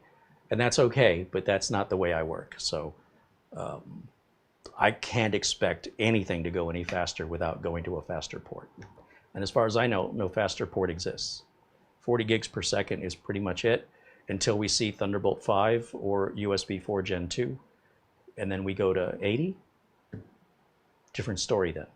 And that's okay, but that's not the way I work. So I can't expect anything to go any faster without going to a faster port. And as far as I know, no faster port exists. 40 gigs per second is pretty much it until we see Thunderbolt 5 or USB 4 Gen 2. And then we go to 80. Different story then.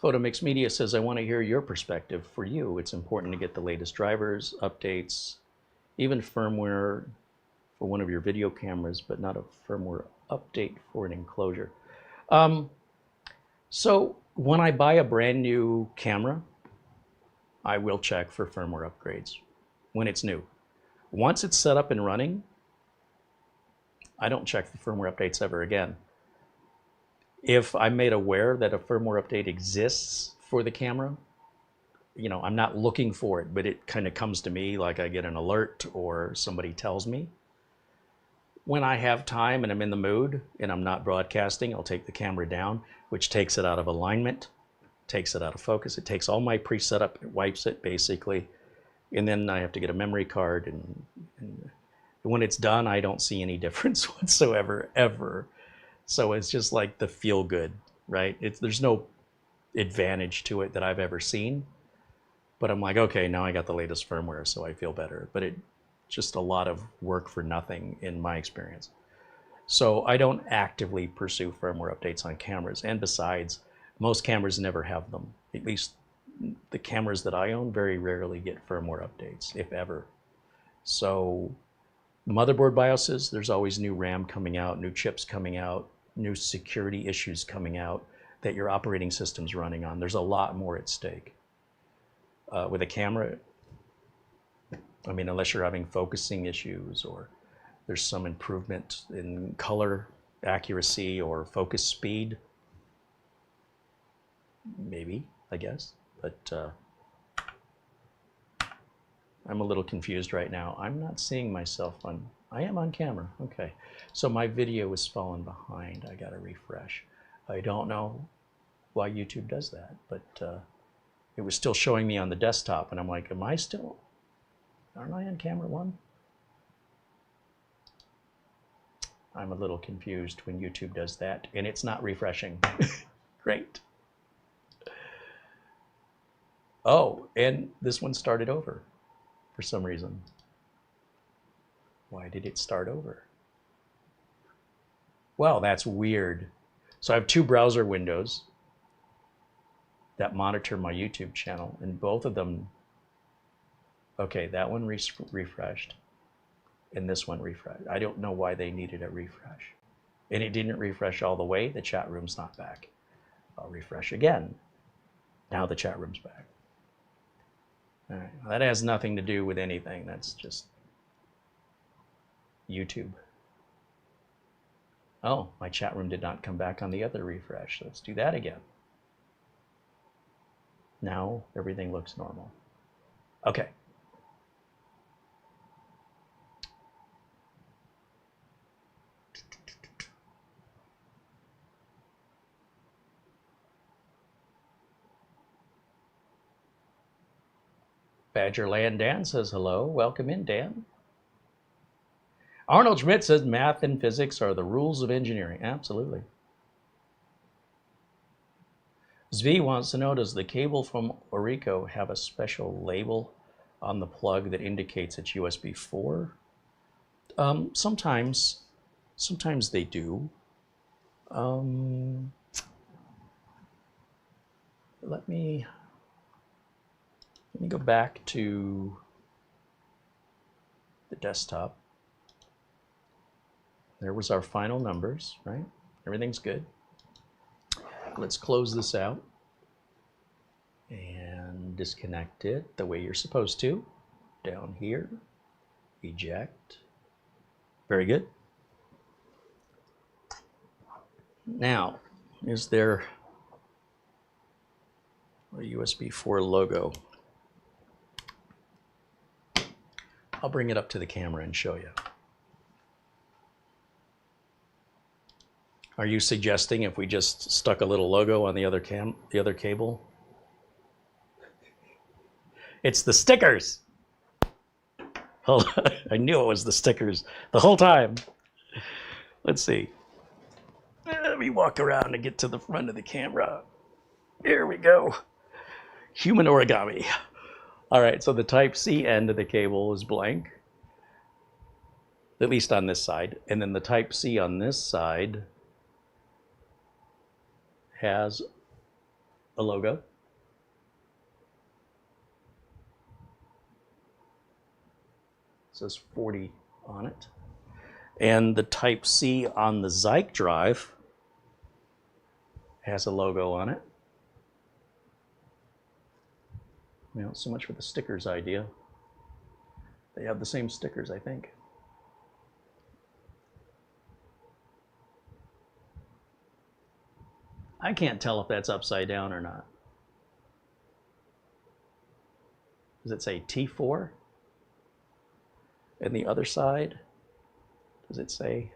Photomix Media says, I want to hear your perspective. For you, it's important to get the latest drivers, updates, even firmware for one of your video cameras, but not a firmware update for an enclosure. So when I buy a brand new camera, I will check for firmware upgrades when it's new. Once it's set up and running, I don't check for firmware updates ever again. If I'm made aware that a firmware update exists for the camera, you know, I'm not looking for it, but it kind of comes to me, like I get an alert or somebody tells me. When I have time and I'm in the mood and I'm not broadcasting, I'll take the camera down, which takes it out of alignment, takes it out of focus. It takes all my pre-setup, it wipes it basically. And then I have to get a memory card. And when it's done, I don't see any difference whatsoever, ever. So it's just like the feel good, right? There's no advantage to it that I've ever seen. But I'm like, okay, now I got the latest firmware, so I feel better. But it's just a lot of work for nothing in my experience. So I don't actively pursue firmware updates on cameras. And besides, most cameras never have them. At least the cameras that I own very rarely get firmware updates, if ever. So motherboard BIOSes, there's always new RAM coming out, new chips coming out, new security issues coming out that your operating system's running on. There's a lot more at stake. With a camera, I mean, unless you're having focusing issues or there's some improvement in color accuracy or focus speed, maybe, I guess. But I'm a little confused right now. I'm not seeing myself on, I am on camera, okay. So my video is falling behind, I gotta refresh. I don't know why YouTube does that, but it was still showing me on the desktop and I'm like, am I still, aren't I on camera one? I'm a little confused when YouTube does that and it's not refreshing. Great. Oh, and this one started over for some reason. Why did it start over? Well, that's weird. So I have two browser windows that monitor my YouTube channel, and both of them, okay, that one refreshed, and this one refreshed. I don't know why they needed a refresh. And it didn't refresh all the way. The chat room's not back. I'll refresh again. Now the chat room's back. All right, well, that has nothing to do with anything. That's just YouTube. Oh, my chat room did not come back on the other refresh. Let's do that again. Now everything looks normal. Okay. Badgerland Dan says hello. Welcome in, Dan. Arnold Schmidt says math and physics are the rules of engineering. Absolutely. Zvi wants to know, does the cable from Orico have a special label on the plug that indicates it's USB 4. Sometimes they do. Let me go back to the desktop. There was our final numbers, right? Everything's good. Let's close this out and disconnect it the way you're supposed to. Down here, eject. Very good. Now, is there a USB 4 logo? I'll bring it up to the camera and show you. Are you suggesting if we just stuck a little logo on the other cable? It's the stickers. Hold on. I knew it was the stickers the whole time. Let's see. Let me walk around and get to the front of the camera. Here we go. Human origami. All right, so the Type-C end of the cable is blank, at least on this side. And then the Type-C on this side has a logo. It says 40 on it. And the Type-C on the Zike Drive has a logo on it. Well, so much for the stickers idea. They have the same stickers, I think. I can't tell if that's upside down or not. Does it say T4? And the other side, does it say?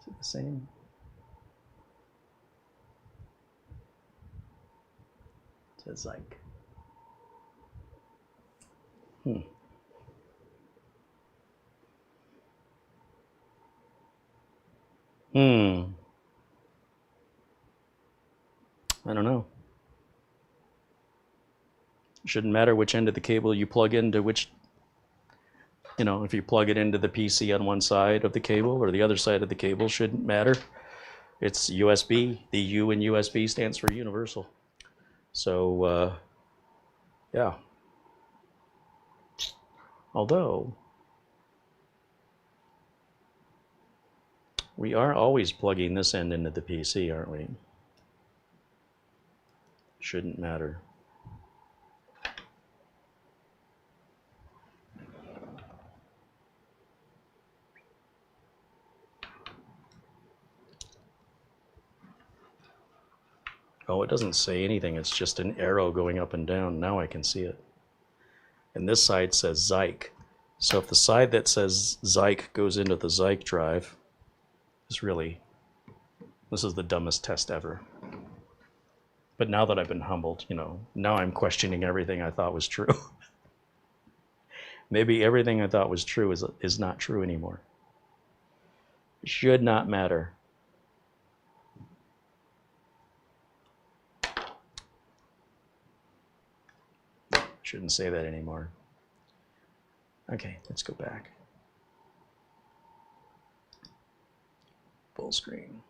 Is it the same? It says Zike. I don't know. Shouldn't matter which end of the cable you plug into which, you know, if you plug it into the PC on one side of the cable or the other side of the cable, shouldn't matter. It's USB. The U in USB stands for universal. So, yeah. Although, we are always plugging this end into the PC, aren't we? Shouldn't matter. Oh, it doesn't say anything. It's just an arrow going up and down. Now I can see it. And this side says Zike. So if the side that says Zike goes into the Zike drive, this is the dumbest test ever. But now that I've been humbled, you know, now I'm questioning everything I thought was true. Maybe everything I thought was true is not true anymore. It should not matter. Shouldn't say that anymore. Okay, let's go back. Full screen.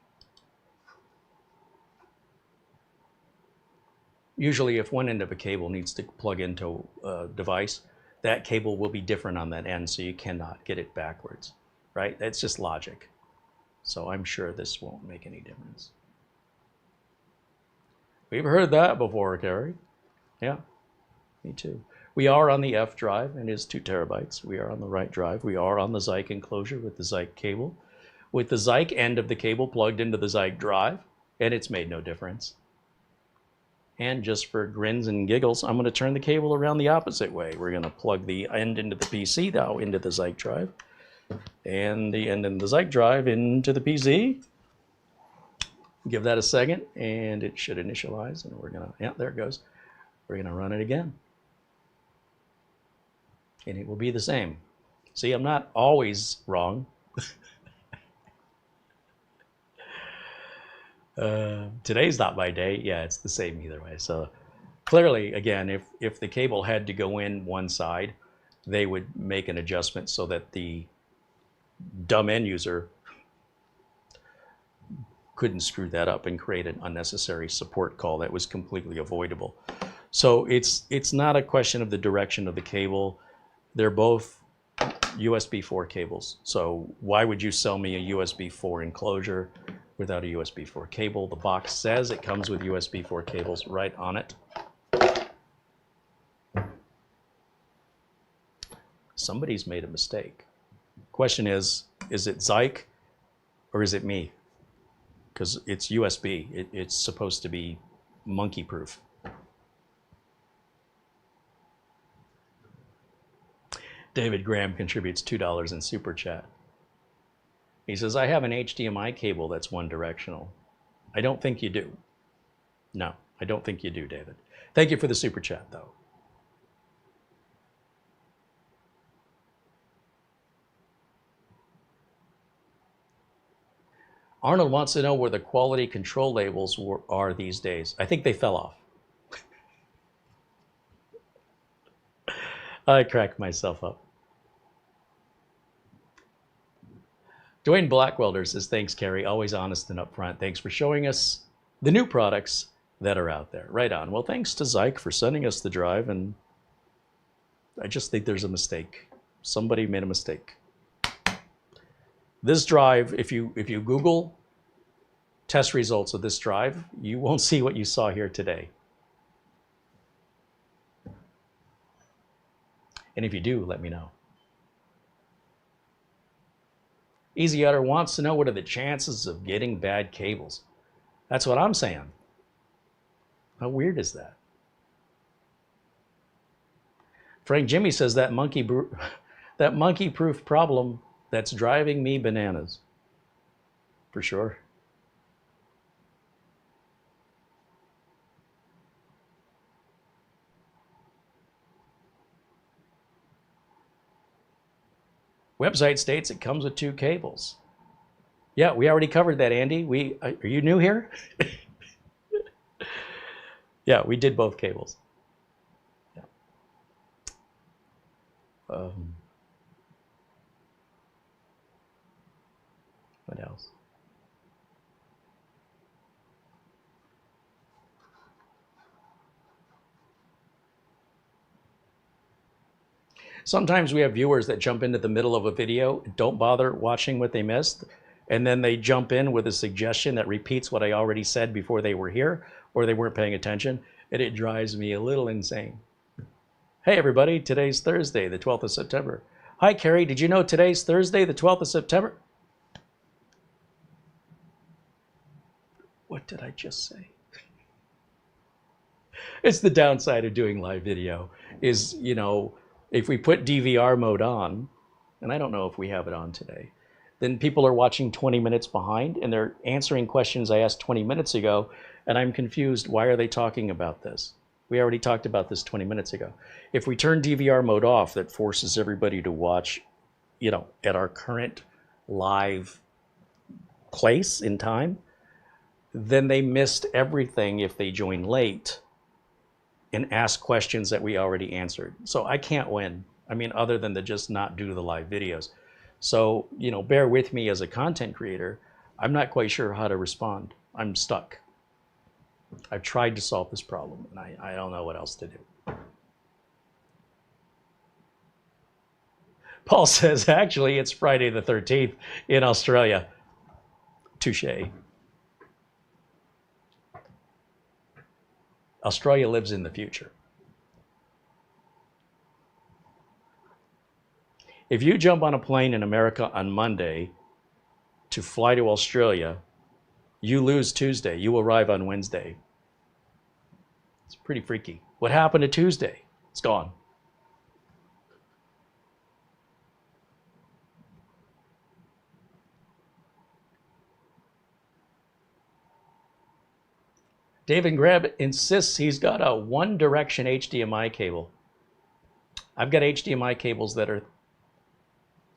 Usually if one end of a cable needs to plug into a device, that cable will be different on that end, so you cannot get it backwards, right? That's just logic. So I'm sure this won't make any difference. We've heard that before, Carey. Yeah. Me too. We are on the F drive, and it is 2 terabytes. We are on the right drive. We are on the Zike enclosure with the Zike cable, with the Zike end of the cable plugged into the Zike drive, and it's made no difference. And just for grins and giggles, I'm going to turn the cable around the opposite way. We're going to plug the end into the PC, now into the Zike drive, and the end in the Zike drive into the PC. Give that a second, and it should initialize, and we're going to, yeah, there it goes. We're going to run it again. And it will be the same. See, I'm not always wrong. Today's not my day. Yeah, it's the same either way. So clearly, again, if the cable had to go in one side, they would make an adjustment so that the dumb end user couldn't screw that up and create an unnecessary support call that was completely avoidable. So it's not a question of the direction of the cable. They're both USB 4 cables. So why would you sell me a USB 4 enclosure without a USB 4 cable? The box says it comes with USB 4 cables right on it. Somebody's made a mistake. Question is it Zike or is it me? Because it's USB. It's supposed to be monkey proof. David Graham contributes $2 in Super Chat. He says, I have an HDMI cable that's one directional. I don't think you do. No, I don't think you do, David. Thank you for the Super Chat, though. Arnold wants to know where the quality control labels are these days. I think they fell off. I cracked myself up. Dwayne Blackwelder says, thanks, Carey. Always honest and upfront. Thanks for showing us the new products that are out there. Right on. Well, thanks to Zike for sending us the drive, and I just think there's a mistake. Somebody made a mistake. This drive, if you Google test results of this drive, you won't see what you saw here today. And if you do, let me know. Easy Utter wants to know what are the chances of getting bad cables. That's what I'm saying. How weird is that? Frank Jimmy says that monkey-proof problem that's driving me bananas. For sure. Website states it comes with 2 cables. Yeah, we already covered that, Andy. Are you new here? Yeah, we did both cables. Yeah. What else? Sometimes we have viewers that jump into the middle of a video, don't bother watching what they missed, and then they jump in with a suggestion that repeats what I already said before they were here, or they weren't paying attention, and it drives me a little insane. Hey everybody, today's Thursday, the 12th of September. Hi Carey, did you know today's Thursday, the 12th of September? What did I just say? It's the downside of doing live video is, you know, if we put DVR mode on, and I don't know if we have it on today, then people are watching 20 minutes behind and they're answering questions I asked 20 minutes ago, and I'm confused. Why are they talking about this? We already talked about this 20 minutes ago. If we turn DVR mode off, that forces everybody to watch, you know, at our current live place in time, then they missed everything if they join late and ask questions that we already answered. So I can't win. I mean, other than to just not do the live videos. So, you know, bear with me as a content creator. I'm not quite sure how to respond. I'm stuck. I've tried to solve this problem, and I don't know what else to do. Paul says, actually, it's Friday the 13th in Australia. Touché. Australia lives in the future. If you jump on a plane in America on Monday to fly to Australia, you lose Tuesday. You arrive on Wednesday. It's pretty freaky. What happened to Tuesday? It's gone. David Greb insists he's got a one-direction HDMI cable. I've got HDMI cables that are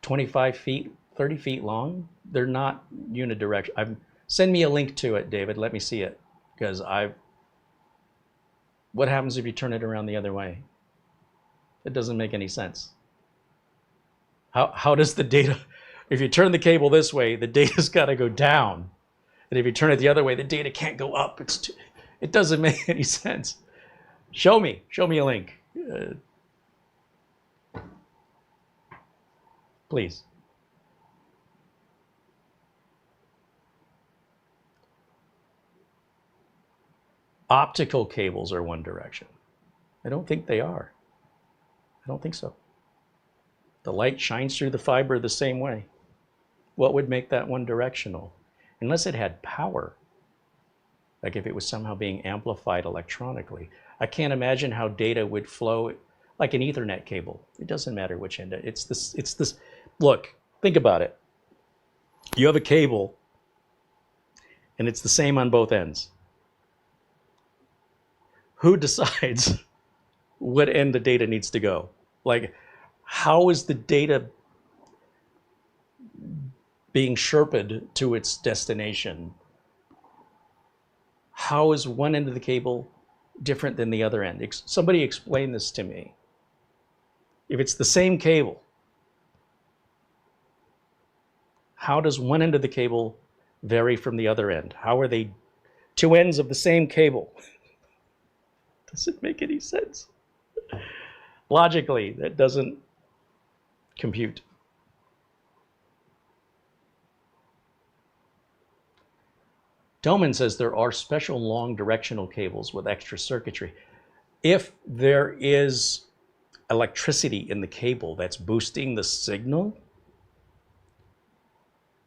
25 feet, 30 feet long. They're not unidirectional. Send me a link to it, David. Let me see it, because What happens if you turn it around the other way? It doesn't make any sense. How does the data, if you turn the cable this way, the data's got to go down. And if you turn it the other way, the data can't go up. It doesn't make any sense. Show me a link. Please. Optical cables are one direction. I don't think they are. I don't think so. The light shines through the fiber the same way. What would make that one directional? Unless it had power. Like if it was somehow being amplified electronically. I can't imagine how data would flow like an Ethernet cable. It doesn't matter which end. It's this. Look, think about it. You have a cable and it's the same on both ends. Who decides what end the data needs to go? Like, how is the data being sherped to its destination? How is one end of the cable different than the other end? Somebody explain this to me. If it's the same cable, how does one end of the cable vary from the other end? How are they two ends of the same cable? Doesn't make any sense. Logically, that doesn't compute. Doman says there are special long directional cables with extra circuitry. If there is electricity in the cable that's boosting the signal,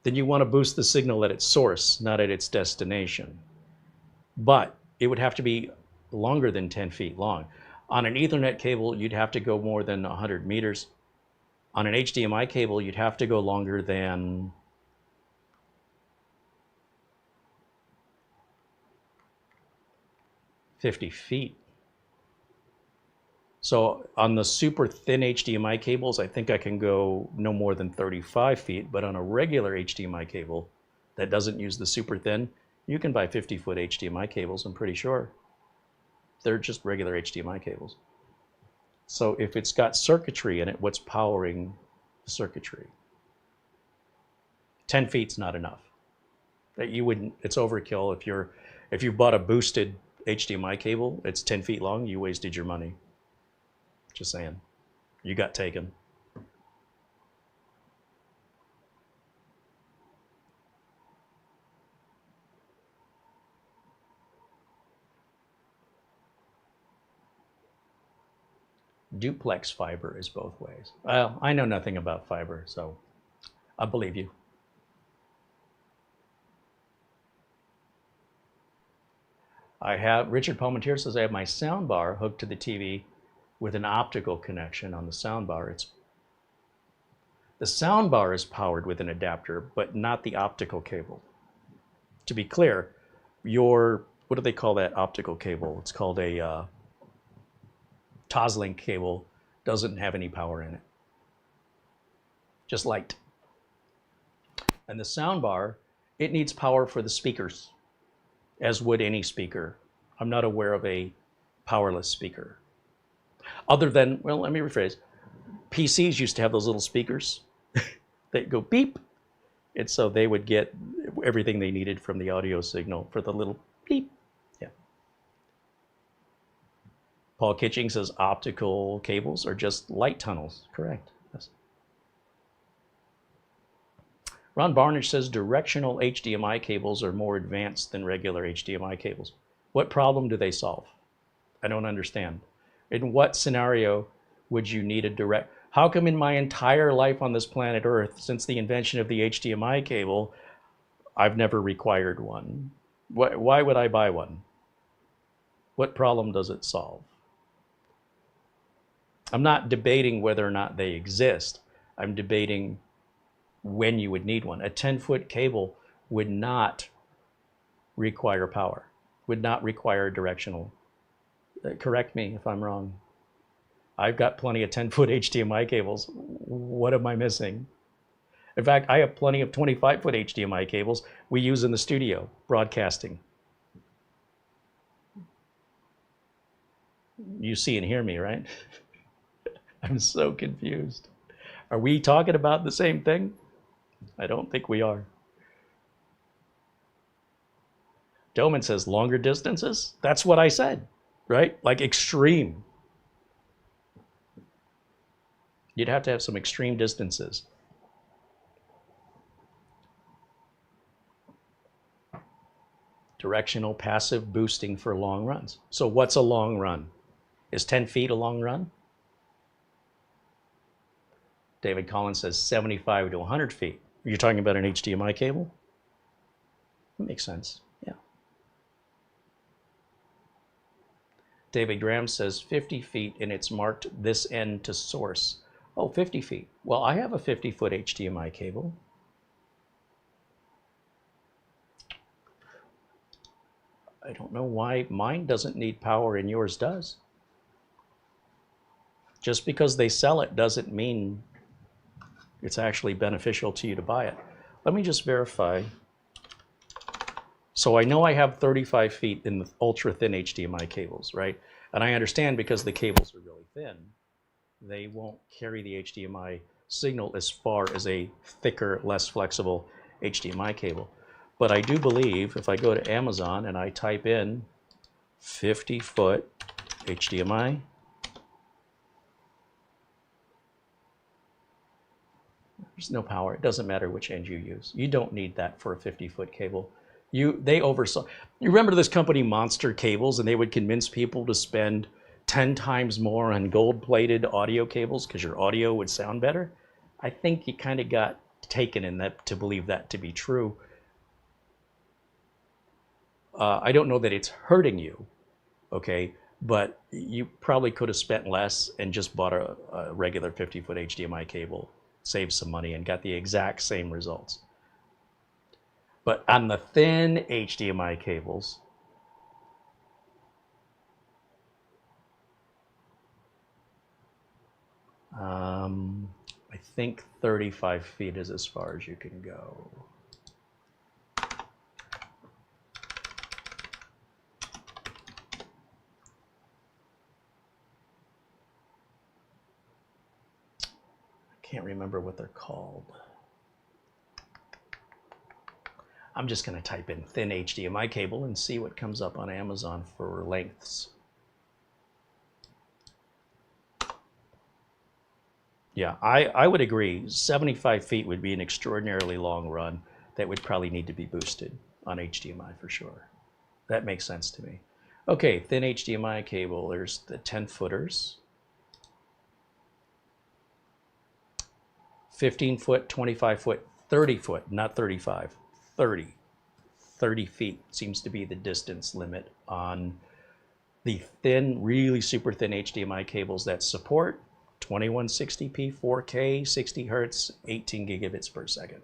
then you want to boost the signal at its source, not at its destination. But it would have to be longer than 10 feet long. On an Ethernet cable, you'd have to go more than 100 meters. On an HDMI cable, you'd have to go longer than 50 feet. So on the super thin HDMI cables, I think I can go no more than 35 feet, but on a regular HDMI cable that doesn't use the super thin, you can buy 50-foot HDMI cables, I'm pretty sure. They're just regular HDMI cables. So if it's got circuitry in it, what's powering the circuitry? 10 feet's not enough. That you wouldn't, it's overkill. If you bought a boosted HDMI cable, it's 10 feet long, you wasted your money. Just saying. You got taken. Duplex fiber is both ways. Well, I know nothing about fiber, so I believe you. Richard Palmentier says I have my sound bar hooked to the TV with an optical connection on the sound bar. The sound bar is powered with an adapter, but not the optical cable. To be clear, what do they call that optical cable? It's called a Toslink cable. Doesn't have any power in it. Just light. And the sound bar, it needs power for the speakers, as would any speaker. I'm not aware of a powerless speaker. Other than, well, let me rephrase. PCs used to have those little speakers. They go beep. And so they would get everything they needed from the audio signal for the little beep. Yeah. Paul Kitching says optical cables are just light tunnels. Correct. Yes. Ron Barnage says directional HDMI cables are more advanced than regular HDMI cables. What problem do they solve? I don't understand. In what scenario would you need a direct? How come in my entire life on this planet Earth, since the invention of the HDMI cable, I've never required one? Why would I buy one? What problem does it solve? I'm not debating whether or not they exist. I'm debating when you would need one. A 10-foot cable would not require power, would not require directional. Correct me if I'm wrong. I've got plenty of 10-foot HDMI cables. What am I missing? In fact, I have plenty of 25-foot HDMI cables we use in the studio, broadcasting. You see and hear me, right? I'm so confused. Are we talking about the same thing? I don't think we are. Doman says longer distances. That's what I said, right? Like extreme. You'd have to have some extreme distances. Directional passive boosting for long runs. So what's a long run? Is 10 feet a long run? David Collins says 75 to 100 feet. You're talking about an HDMI cable? That makes sense, yeah. David Graham says 50 feet and it's marked this end to source. Oh, 50 feet. Well, I have a 50-foot HDMI cable. I don't know why mine doesn't need power and yours does. Just because they sell it doesn't mean it's actually beneficial to you to buy it. Let me just verify. So I know I have 35 feet in the ultra thin HDMI cables, right? And I understand because the cables are really thin, they won't carry the HDMI signal as far as a thicker, less flexible HDMI cable. But I do believe if I go to Amazon and I type in 50-foot HDMI, there's no power. It doesn't matter which end you use. You don't need that for a 50-foot cable. They oversold. You remember this company Monster Cables, and they would convince people to spend 10 times more on gold-plated audio cables because your audio would sound better? I think you kind of got taken in that to believe that to be true. I don't know that it's hurting you, okay? But you probably could have spent less and just bought a regular 50-foot HDMI cable, saved some money, and got the exact same results. But on the thin HDMI cables, I think 35 feet is as far as you can go. I can't remember what they're called. I'm just going to type in thin HDMI cable and see what comes up on Amazon for lengths. Yeah, I would agree. 75 feet would be an extraordinarily long run that would probably need to be boosted on HDMI for sure. That makes sense to me. Okay, thin HDMI cable. There's the 10-footers. 15-foot, 25-foot, 30-foot, not 35, 30. 30 feet seems to be the distance limit on the thin, really super thin HDMI cables that support 2160p, 4K, 60 hertz, 18 gigabits per second.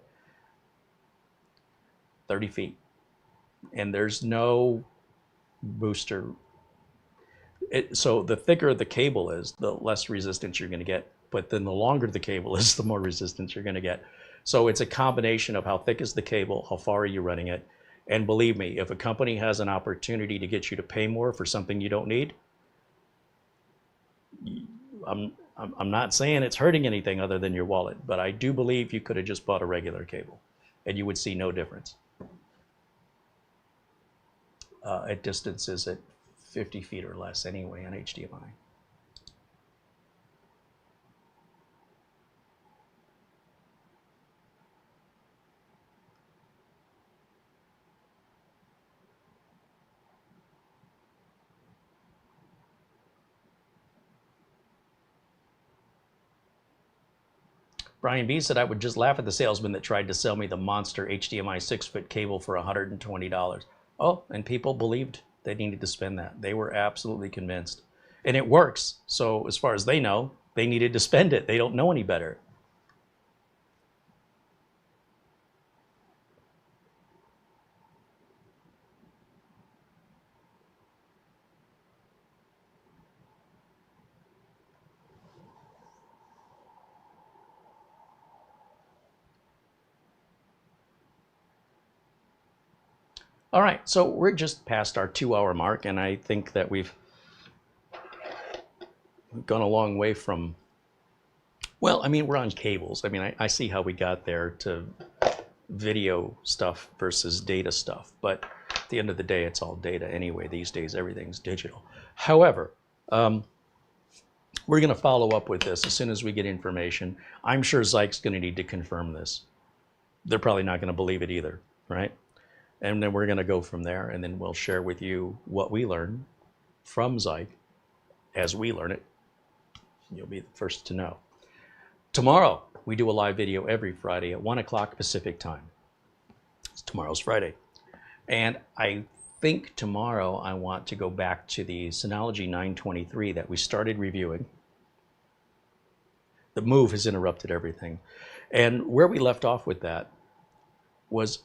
30 feet. And there's no booster. So the thicker the cable is, the less resistance you're going to get. But then the longer the cable is, the more resistance you're going to get. So it's a combination of how thick is the cable, how far are you running it. And believe me, if a company has an opportunity to get you to pay more for something you don't need, I'm not saying it's hurting anything other than your wallet, but I do believe you could have just bought a regular cable and you would see no difference. At distances at 50 feet or less anyway on HDMI. Brian B said, I would just laugh at the salesman that tried to sell me the monster HDMI 6-foot cable for $120. Oh, and people believed they needed to spend that. They were absolutely convinced. And it works. So as far as they know, they needed to spend it. They don't know any better. All right, so we're just past our 2-hour mark, and I think that we've we've gone a long way from, well, I mean, we're on cables. I mean, I see how we got there to video stuff versus data stuff, but at the end of the day, it's all data anyway. These days, everything's digital. However, we're going to follow up with this as soon as we get information. I'm sure Zike's going to need to confirm this. They're probably not going to believe it either, right? And then we're going to go from there, and then we'll share with you what we learn from Zike as we learn it. You'll be the first to know. Tomorrow, we do a live video every Friday at 1 o'clock Pacific time. Tomorrow's Friday. And I think tomorrow I want to go back to the Synology 923 that we started reviewing. The move has interrupted everything. And where we left off with that was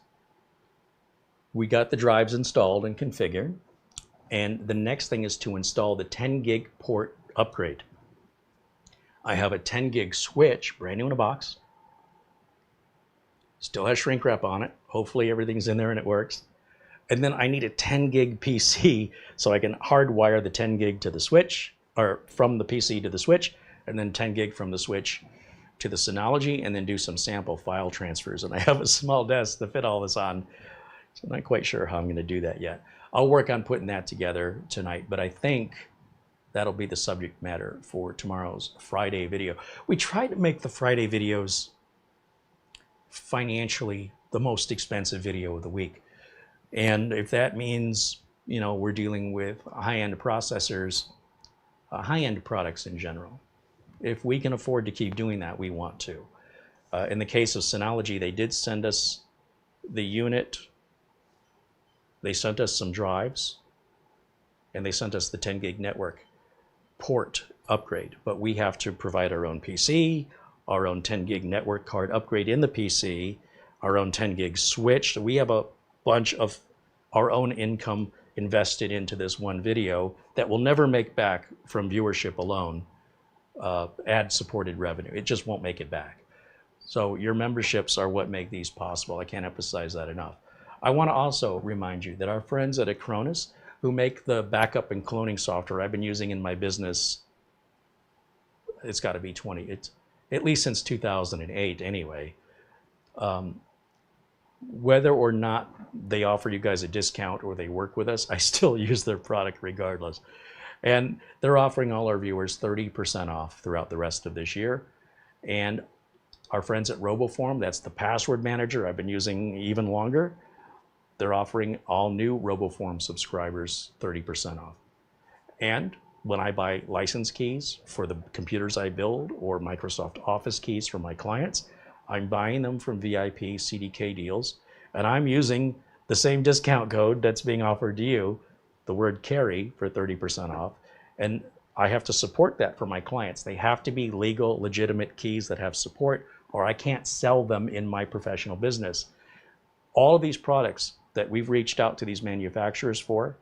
we got the drives installed and configured. And the next thing is to install the 10 gig port upgrade. I have a 10 gig switch, brand new in a box. Still has shrink wrap on it. Hopefully everything's in there and it works. And then I need a 10 gig PC so I can hardwire the 10 gig to the switch, or from the PC to the switch, and then 10 gig from the switch to the Synology, and then do some sample file transfers. And I have a small desk to fit all this on, so I'm not quite sure how I'm going to do that yet. I'll work on putting that together tonight, but I think that'll be the subject matter for tomorrow's Friday video. We try to make the Friday videos financially the most expensive video of the week. And if that means, you know, we're dealing with high-end processors, high-end products in general, if we can afford to keep doing that, we want to. In the case of Synology, they did send us the unit. They sent us some drives, and they sent us the 10 gig network port upgrade, but we have to provide our own PC, our own 10 gig network card upgrade in the PC, our own 10 gig switch. So we have a bunch of our own income invested into this one video that will never make back from viewership alone, ad supported revenue. It just won't make it back. So your memberships are what make these possible. I can't emphasize that enough. I want to also remind you that our friends at Acronis, who make the backup and cloning software I've been using in my business, it's got to be it's at least since 2008 anyway. Whether or not they offer you guys a discount or they work with us, I still use their product regardless. And they're offering all our viewers 30% off throughout the rest of this year. And our friends at RoboForm, that's the password manager I've been using even longer, they're offering all new RoboForm subscribers 30% off. And when I buy license keys for the computers I build or Microsoft Office keys for my clients, I'm buying them from VIP CDK deals, and I'm using the same discount code that's being offered to you, the word Carey, for 30% off. And I have to support that for my clients. They have to be legal, legitimate keys that have support, or I can't sell them in my professional business. All of these products that we've reached out to these manufacturers for,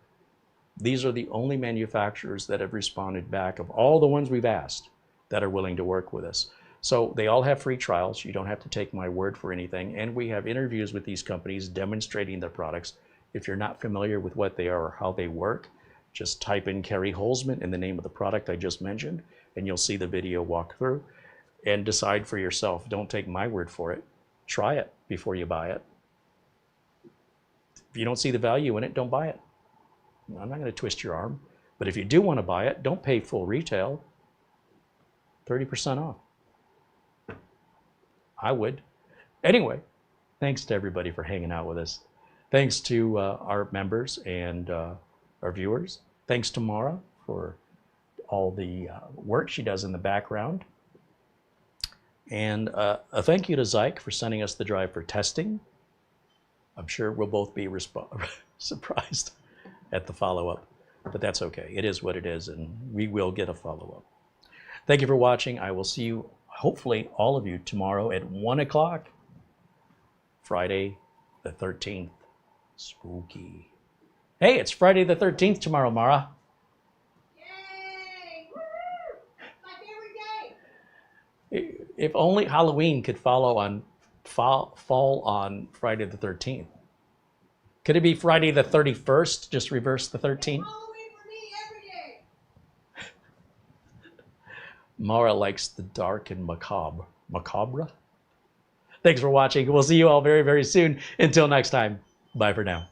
these are the only manufacturers that have responded back of all the ones we've asked that are willing to work with us. So they all have free trials. You don't have to take my word for anything. And we have interviews with these companies demonstrating their products. If you're not familiar with what they are or how they work, just type in CareyHolzman in the name of the product I just mentioned, and you'll see the video walkthrough and decide for yourself. Don't take my word for it. Try it before you buy it. If you don't see the value in it, don't buy it. I'm not going to twist your arm. But if you do want to buy it, don't pay full retail. 30% off. I would. Anyway, thanks to everybody for hanging out with us. Thanks to our members and our viewers. Thanks to Mara for all the work she does in the background. And a thank you to Zike for sending us the drive for testing. I'm sure we'll both be surprised at the follow-up, but that's okay. It is what it is, and we will get a follow-up. Thank you for watching. I will see you, hopefully all of you, tomorrow at 1 o'clock, Friday the 13th. Spooky. Hey, it's Friday the 13th tomorrow, Mara. Yay! Woo! My favorite day. If only Halloween could fall on Friday the 13th. Could it be Friday the 31st? Just reverse the 13th? Halloween for me every day. Mara likes the dark and macabre. Macabre? Thanks for watching. We'll see you all very, very soon. Until next time, bye for now.